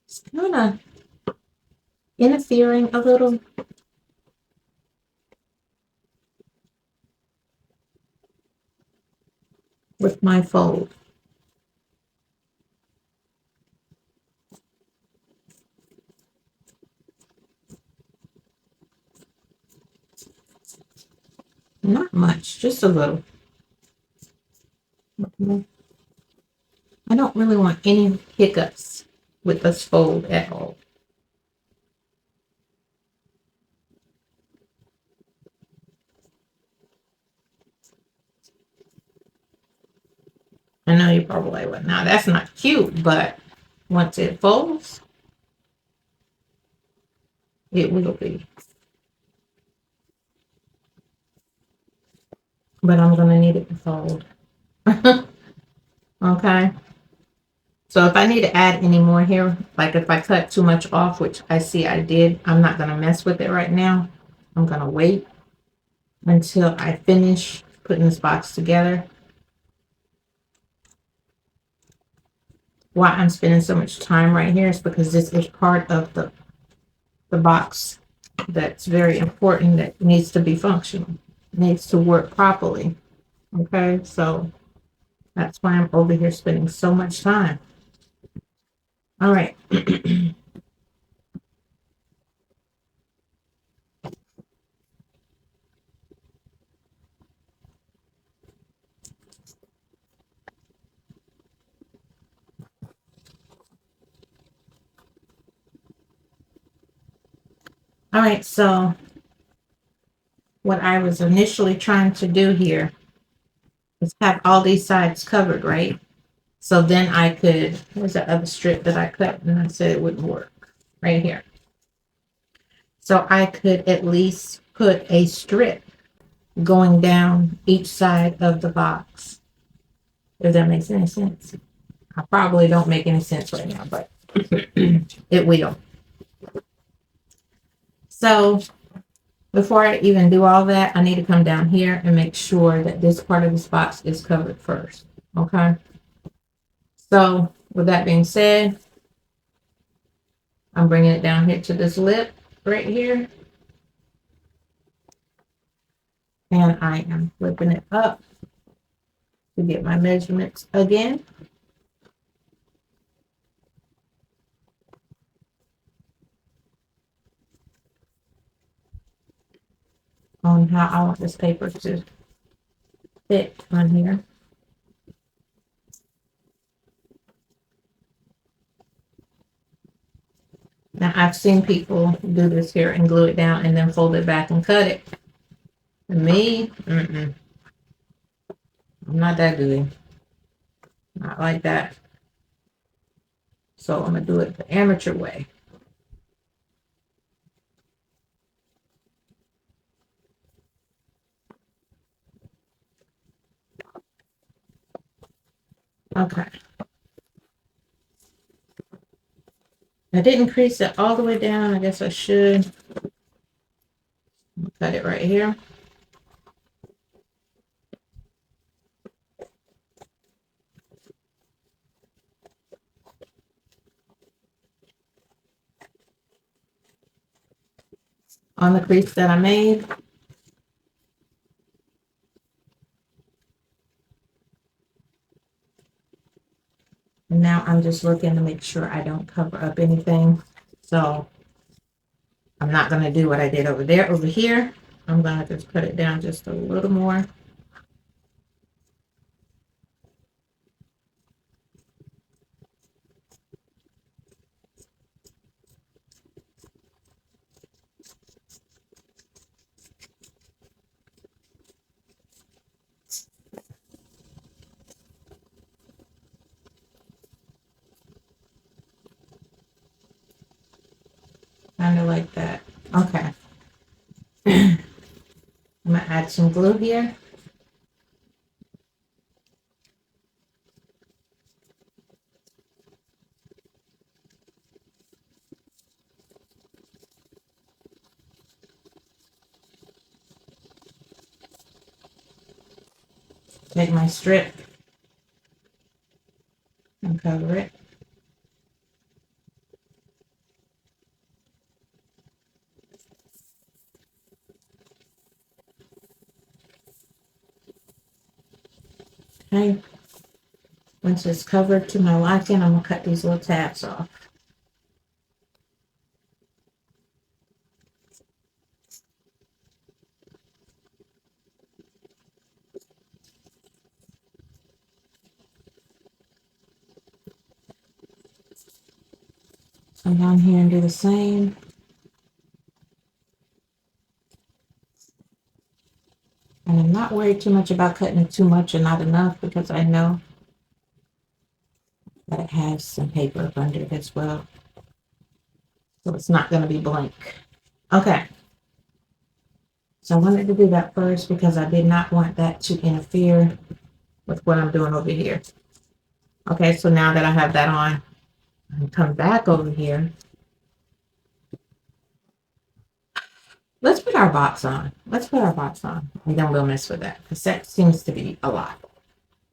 it's kind of interfering a little. With my fold. Not much, just a little. I don't really want any hiccups with this fold at all. I know you probably like, well, now that's not cute, but once it folds, it will be. But I'm going to need it to fold. Okay. So if I need to add any more here, like if I cut too much off, which I see I did, I'm not going to mess with it right now. I'm going to wait until I finish putting this box together. Why I'm spending so much time right here is because this is part of the box that's very important, that needs to be functional, needs to work properly. Okay, so that's why I'm over here spending so much time. All right. All right, so what I was initially trying to do here is have all these sides covered, right? So then I could, where's the other strip that I cut and I said it wouldn't work? Right here. So I could at least put a strip going down each side of the box. If that makes any sense. I probably don't make any sense right now, but it will. So before I even do all that, I need to come down here and make sure that this part of this box is covered first. Okay. So with that being said, I'm bringing it down here to this lip right here. And I am flipping it up to get my measurements again. On how I want this paper to fit on here. Now I've seen people do this here and glue it down and then fold it back and cut it. Me, I'm not that good. Not like that. So I'm gonna do it the amateur way. Okay. I didn't crease it all the way down. I guess I should. Cut it right here. On the crease that I made. And now I'm just looking to make sure I don't cover up anything. So I'm not going to do what I did over there. Over here, I'm going to just cut it down just a little more. Kind of like that. Okay. I'm going to add some glue here. Take my strip and cover it. Okay. Once it's covered to my liking, I'm going to cut these little tabs off. Come down here and do the same. And I'm not worried too much about cutting it too much or not enough because I know that it has some paper up under it as well. So it's not going to be blank. Okay. So I wanted to do that first because I did not want that to interfere with what I'm doing over here. Okay, so now that I have that on, I'm come back over here. Let's put our box on. Let's put our box on. And then we'll mess with that because that seems to be a lot.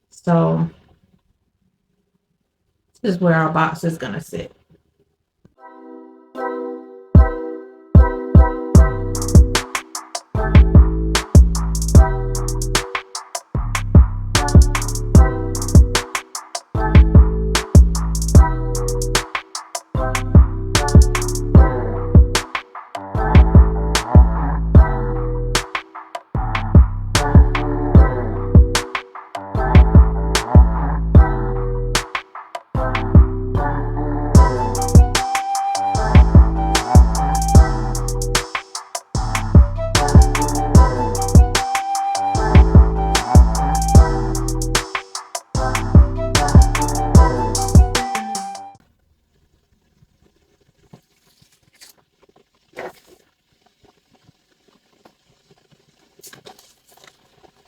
So this is where our box is going to sit.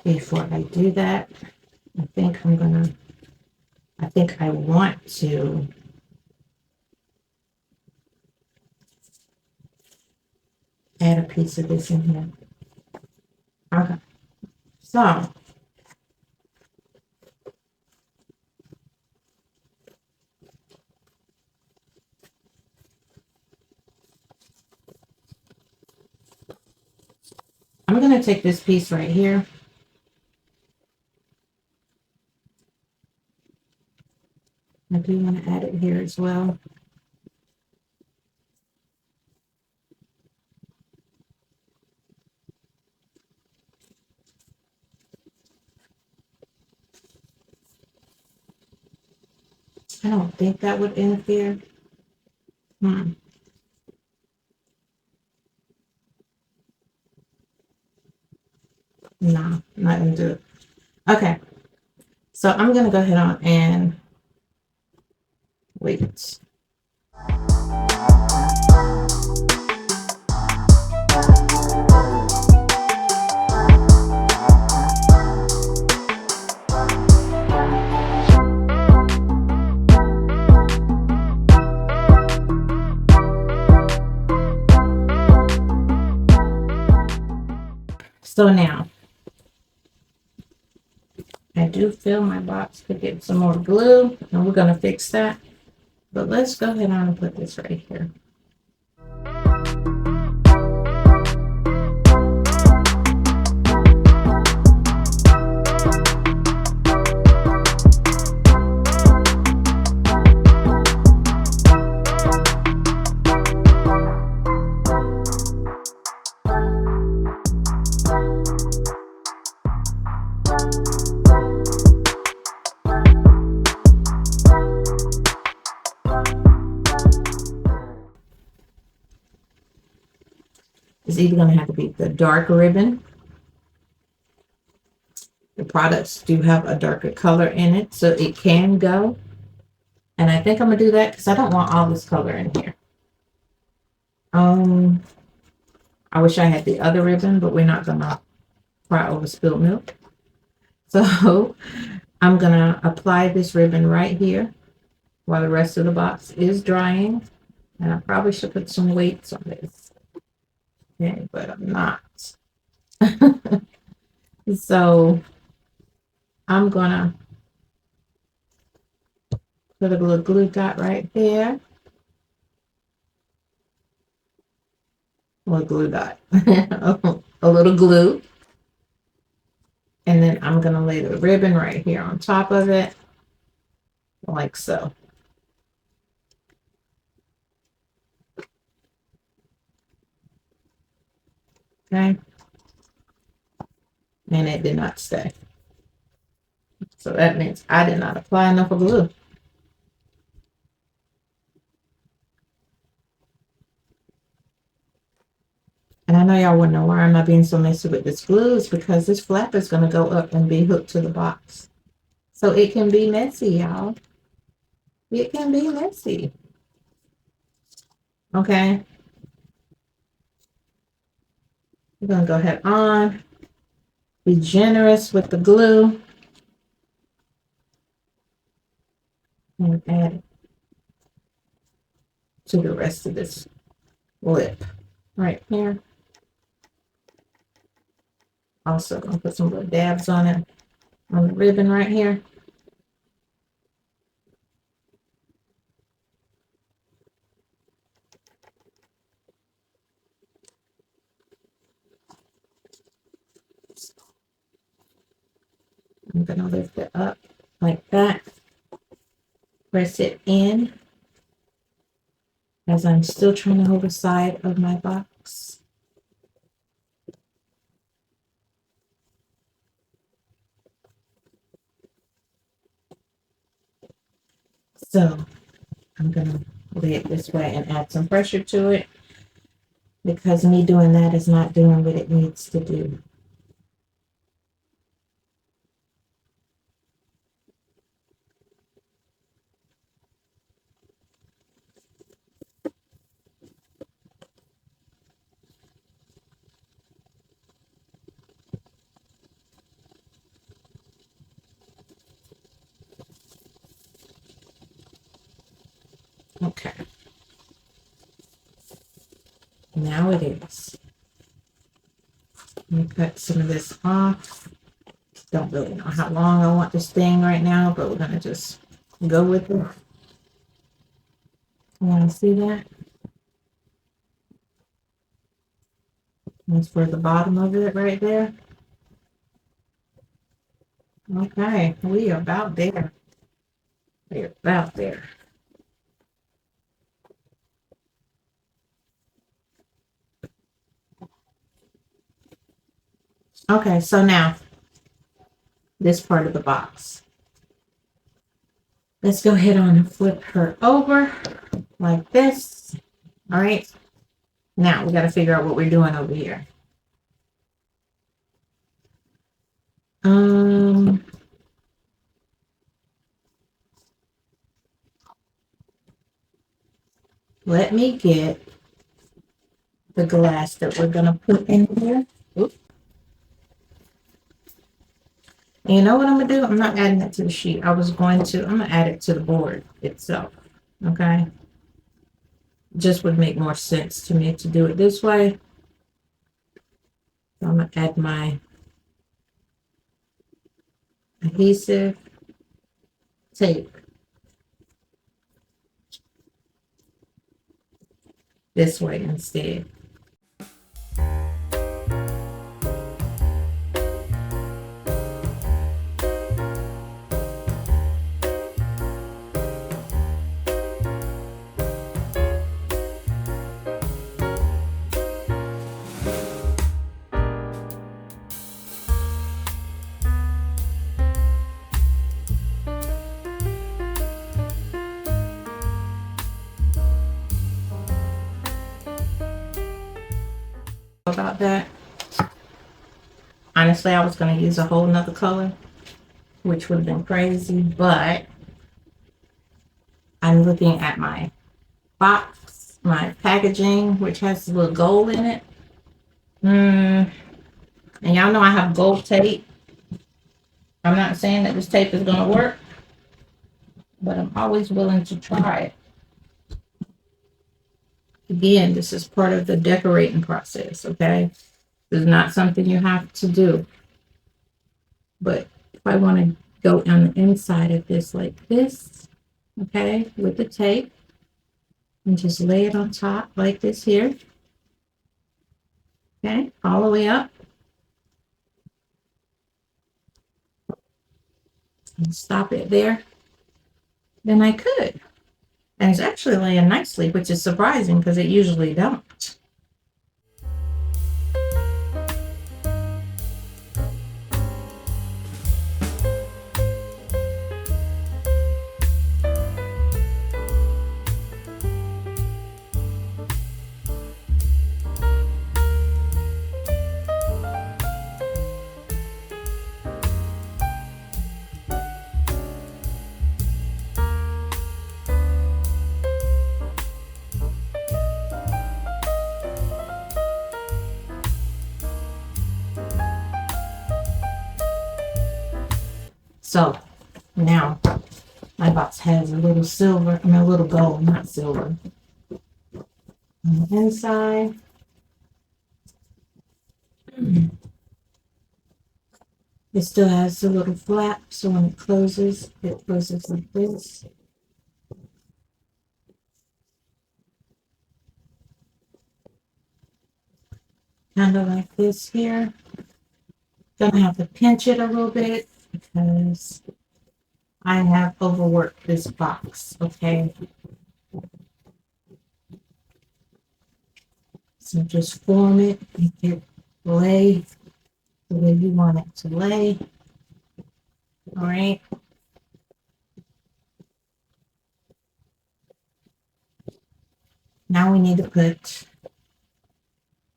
Before I do that, I think I want to add a piece of this in here. Okay, so I'm going to take this piece right here. I do want to add it here as well. I don't think that would interfere. No, not gonna do it. Okay, so I'm gonna go ahead on and wait. So now I do feel my box could get some more glue, and we're gonna fix that. But let's go ahead on and put this right here. It's either going to have to be the dark ribbon. The products do have a darker color in it, so it can go. And I think I'm going to do that because I don't want all this color in here. I wish I had the other ribbon, but we're not going to cry over spilled milk. So I'm going to apply this ribbon right here while the rest of the box is drying. And I probably should put some weights on this. Okay, but I'm not. So I'm gonna put a little glue dot right there. Well, glue dot. A little glue. And then I'm gonna lay the ribbon right here on top of it, like so. Okay. And it did not stay. So that means I did not apply enough of glue. And I know y'all wonder why am I being so messy with this glue. It's because this flap is going to go up and be hooked to the box. So it can be messy, y'all. It can be messy. Okay. We're going to go ahead on. Be generous with the glue. And add it to the rest of this lip right here. Also gonna put some little dabs on it on the ribbon right here. I'm gonna lift it up like that. Press it in as I'm still trying to hold the side of my box. So I'm gonna lay it this way and add some pressure to it because me doing that is not doing what it needs to do. Okay. Now it is. Let me cut some of this off. Don't really know how long I want this thing right now, but we're gonna just go with it. You want to see that? That's for the bottom of it right there. Okay, we are about there. We're about there. Okay, so now this part of the box. Let's go ahead on and flip her over like this. All right. Now we got to figure out what we're doing over here. Let me get the glass that we're gonna put in here. Oops. You know what I'm gonna do? I'm not adding it to the sheet. I'm gonna add it to the board itself. Okay. Just would make more sense to me to do it this way. So I'm gonna add my adhesive tape this way instead. About that. Honestly, I was going to use a whole nother color, which would have been crazy, but I'm looking at my box, my packaging, which has a little gold in it. And y'all know I have gold tape. I'm not saying that this tape is going to work, but I'm always willing to try it. Again, this is part of the decorating process, okay? This is not something you have to do. But if I want to go on the inside of this like this, okay, with the tape, and just lay it on top like this here, okay, all the way up. And stop it there. Then I could. And it's actually laying nicely, which is surprising because it usually don't. So now my box has a little silver, a little gold, not silver, on the inside. It still has a little flap, so when it closes like this. Kind of like this here. Gonna have to pinch it a little bit because I have overworked this box, okay? So just form it, make it lay the way you want it to lay. All right. Now we need to put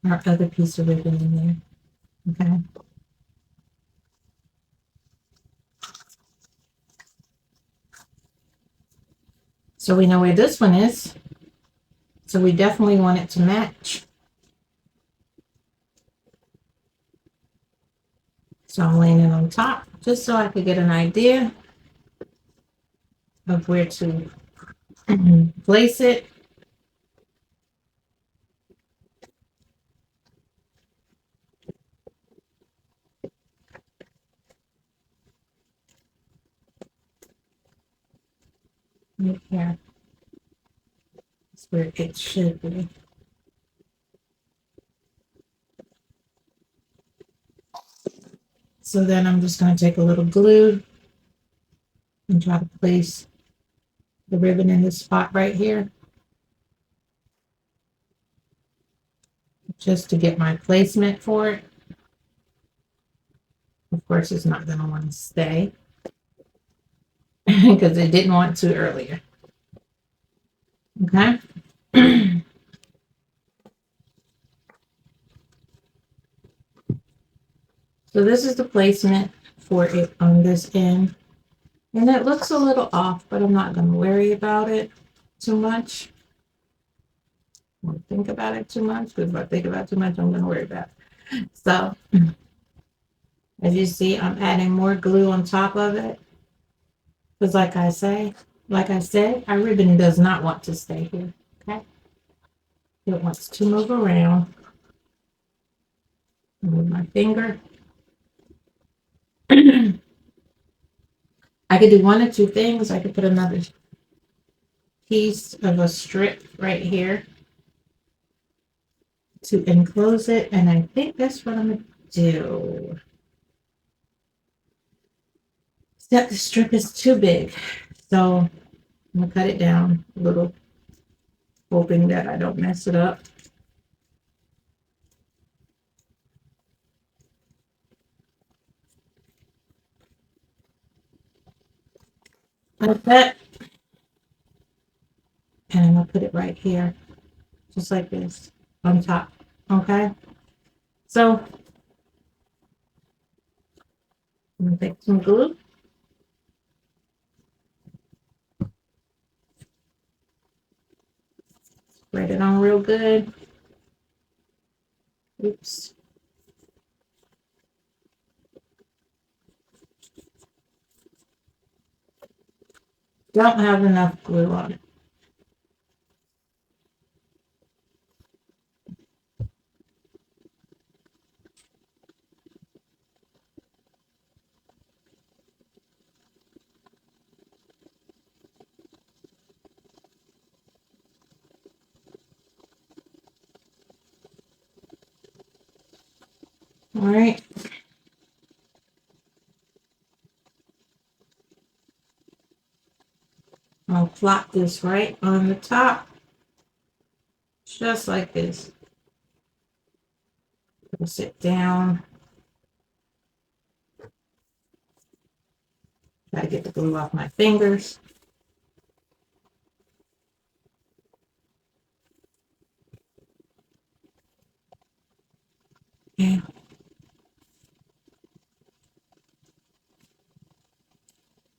our other piece of ribbon in there, okay? So we know where this one is. So we definitely want it to match. So I'm laying it on top just so I could get an idea of where to place it. right here. That's where it should be. So then I'm just going to take a little glue and try to place the ribbon in this spot right here, just to get my placement for it. Of course, it's not going to want to stay because it didn't want to earlier. Okay. So this is the placement for it on this end. And it looks a little off, but I'm not going to worry about it too much. I won't think about it too much, because if I think about it too much, I'm going to worry about it. So, as you see, I'm adding more glue on top of it. Because like I said, our ribbon does not want to stay here, okay? It wants to move around. Move my finger. I could do one or two things. I could put another piece of a strip right here to enclose it, and I think that's what I'm going to do. Except the strip is too big, so I'm going to cut it down a little, hoping that I don't mess it up. Like that. And I'm going to put it right here, just like this, on top. Okay? So, I'm going to take some glue. Spread it on real good. Oops. Don't have enough glue on it. All right. I'll plop this right on the top, just like this. Press it down. Try to get the glue off my fingers. Okay.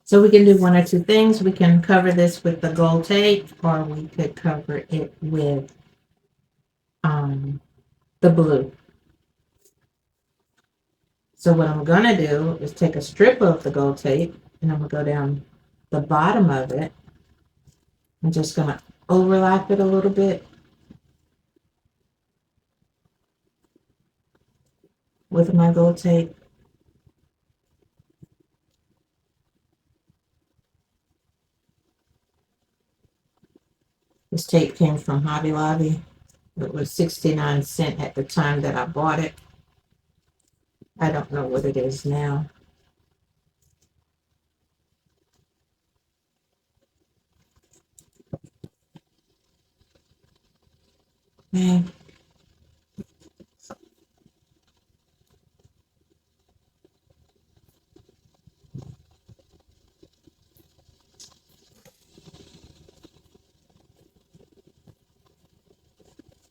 So we can do one or two things. We can cover this with the gold tape, or we could cover it with the blue. So what I'm gonna do is take a strip of the gold tape, and I'm gonna go down the bottom of it. I'm just gonna overlap it a little bit with my gold tape. This tape came from Hobby Lobby. It was 69 cents at the time that I bought it. I don't know what it is now. Okay.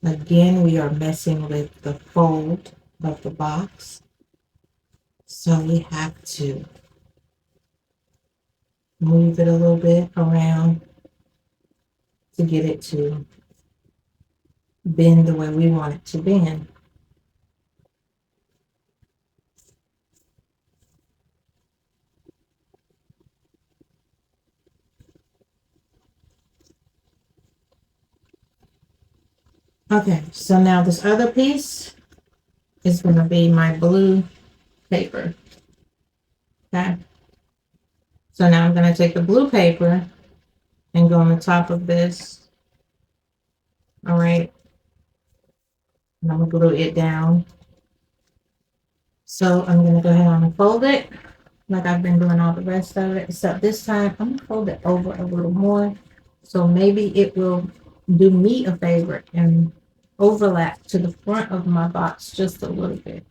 Again, we are messing with the fold of the box. So we have to move it a little bit around to get it to bend the way we want it to bend. Okay, so now this other piece is going to be my blue paper. Okay, so now I'm going to take the blue paper and go on the top of this. All right. And I'm gonna glue it down. So I'm gonna go ahead and fold it like I've been doing all the rest of it, except this time I'm gonna fold it over a little more. So maybe it will do me a favor and overlap to the front of my box just a little bit.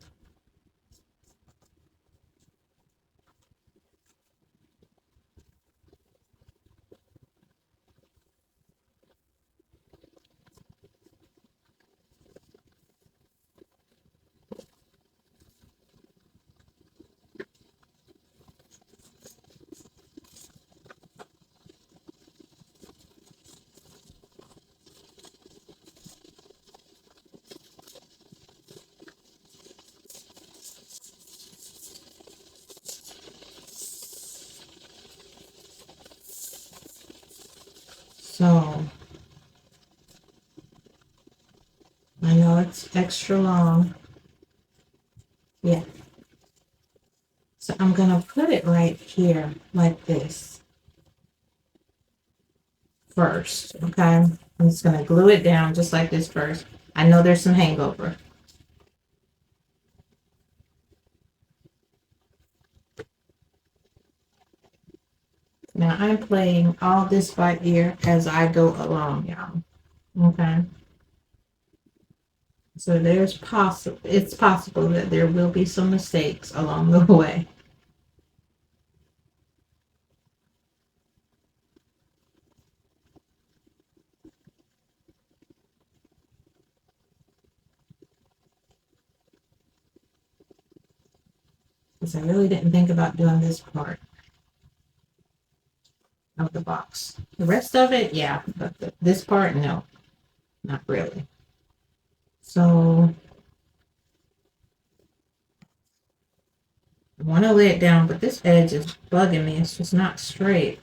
So I know it's extra long. Yeah. So I'm gonna put it right here like this first. Okay. I'm just gonna glue it down just like this first. I know there's some hangover. Now I'm playing all this by ear as I go along, y'all. Okay. So it's possible that there will be some mistakes along the way. Because I really didn't think about doing this part of the box. The rest of it, yeah, but this part, no, not really. So I want to lay it down, but this edge is bugging me. It's just not straight.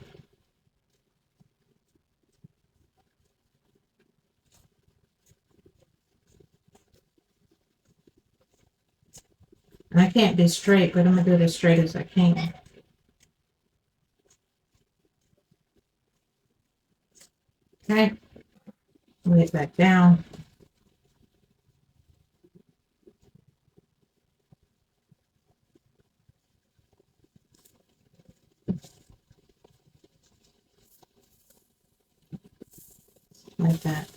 And I can't be straight, but I'm going to do it as straight as I can. Okay. Lay it back down. Like that.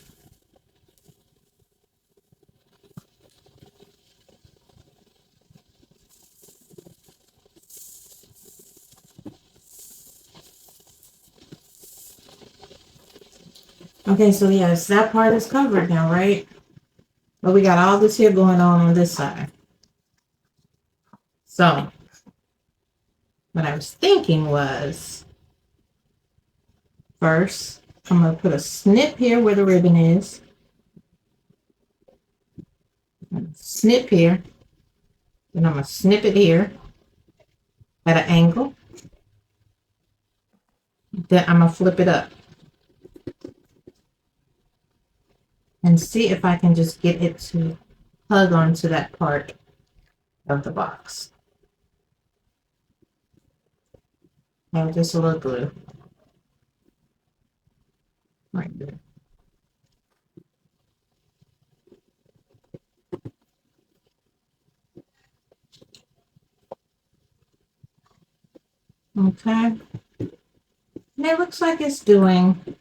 Okay, so yes, that part is covered now, right? But we got all this here going on this side. So what I was thinking was, first, I'm going to put a snip here where the ribbon is. Snip here. Then I'm going to snip it here at an angle. Then I'm going to flip it up. And see if I can just get it to hug onto that part of the box. And just a little glue. Right there. Okay. And it looks like it's doing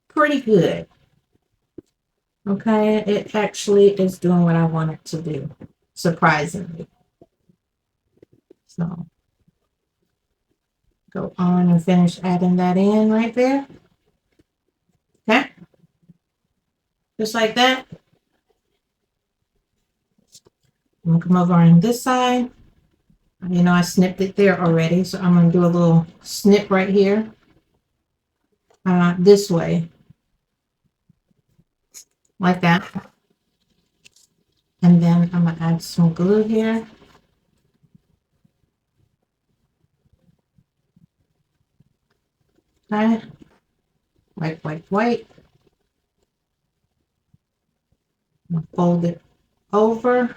pretty good. Okay, it actually is doing what I want it to do, surprisingly. So go on and finish adding that in right there. Okay, just like that. I'm gonna come over on this side. You know, I snipped it there already, so I'm gonna do a little snip right here, this way, like that. And then I'm gonna add some glue here. Okay, wipe, wipe, wipe. Fold it over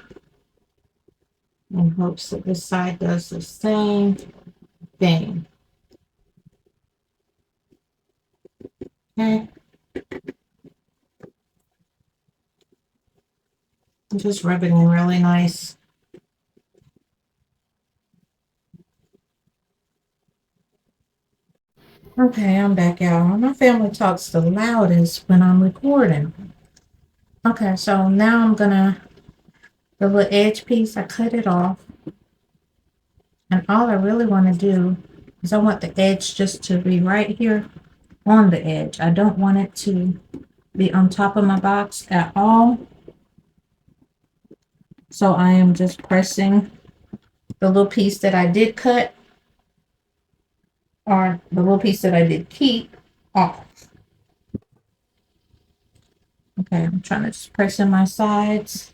in hopes that this side does the same thing. Okay. Just rub it in really nice. Okay, I'm back out. My family talks the loudest when I'm recording. Okay, so now I'm gonna, the little edge piece, I cut it off. And all I really want to do is I want the edge just to be right here on the edge. I don't want it to be on top of my box at all. So I am just pressing the little piece that I did cut, or the little piece that I did keep, off. Okay, I'm trying to just press in my sides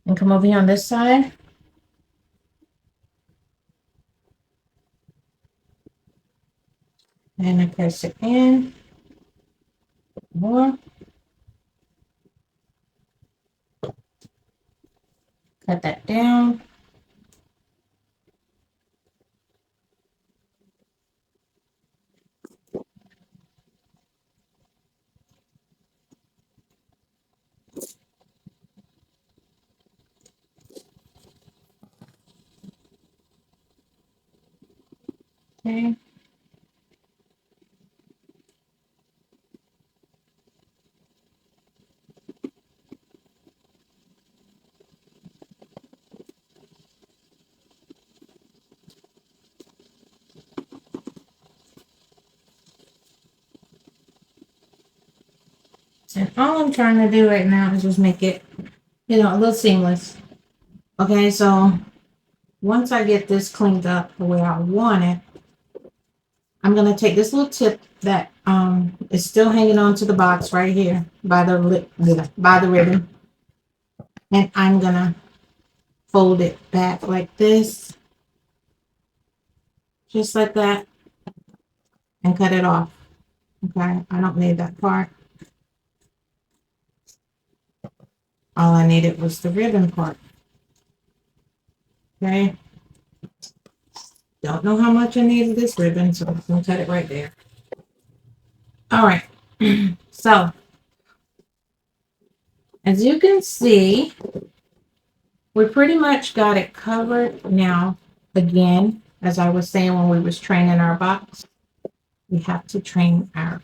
and come over here on this side. And I press it in more. Cut that down. Okay. And all I'm trying to do right now is just make it, a little seamless. Okay, so once I get this cleaned up the way I want it, I'm going to take this little tip that is still hanging on to the box right here by the ribbon, and I'm going to fold it back like this, just like that, and cut it off. Okay, I don't need that part. All I needed was the ribbon part. Okay. Don't know how much I needed this ribbon, so I'm going to cut it right there. All right. So, as you can see, we pretty much got it covered. Now, again, as I was saying when we was training our box, we have to train our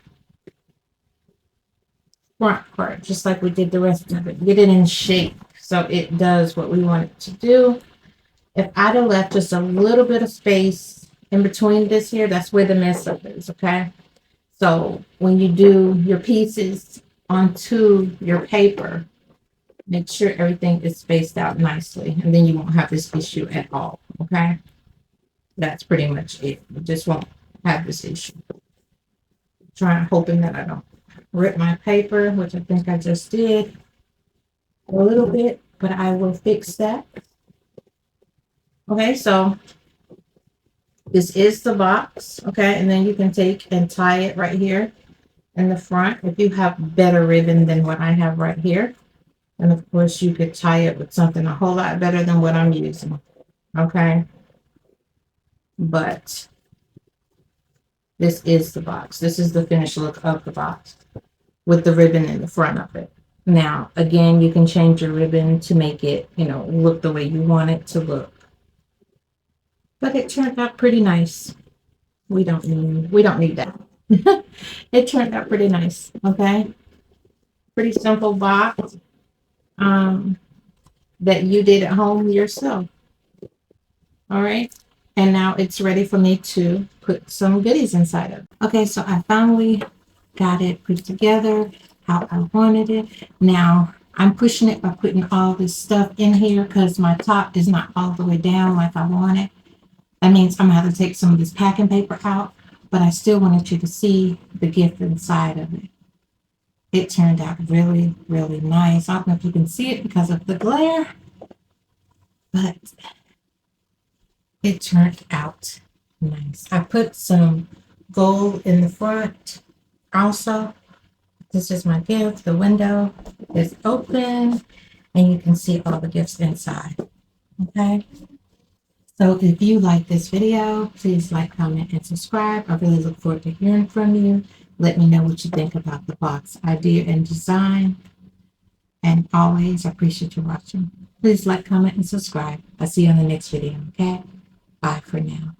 front part, just like we did the rest of it. Get it in shape so it does what we want it to do. If I'd have left just a little bit of space in between this here, that's where the mess up is, okay? So when you do your pieces onto your paper, make sure everything is spaced out nicely, and then you won't have this issue at all, okay? That's pretty much it. You just won't have this issue. Hoping that I don't rip my paper, which I think I just did a little bit, but I will fix that. Okay, so this is the box, okay, and then you can take and tie it right here in the front if you have better ribbon than what I have right here. And of course, you could tie it with something a whole lot better than what I'm using, okay? But this is the box. This is the finished look of the box with the ribbon in the front of it. Now, again, you can change your ribbon to make it, look the way you want it to look. But it turned out pretty nice. We don't need that. It turned out pretty nice, okay? Pretty simple box that you did at home yourself. All right. And now it's ready for me to put some goodies inside of it. Okay, so I finally got it put together how I wanted it. Now I'm pushing it by putting all this stuff in here because my top is not all the way down like I want it. That means I'm gonna have to take some of this packing paper out, but I still wanted you to see the gift inside of it. It turned out really, really nice. I don't know if you can see it because of the glare, but it turned out nice. I put some gold in the front also. This is my gift. The window is open and you can see all the gifts inside. Okay. So if you like this video, please like, comment, and subscribe. I really look forward to hearing from you. Let me know what you think about the box idea and design. And always, I appreciate you watching. Please like, comment, and subscribe. I'll see you on the next video, okay? Bye for now.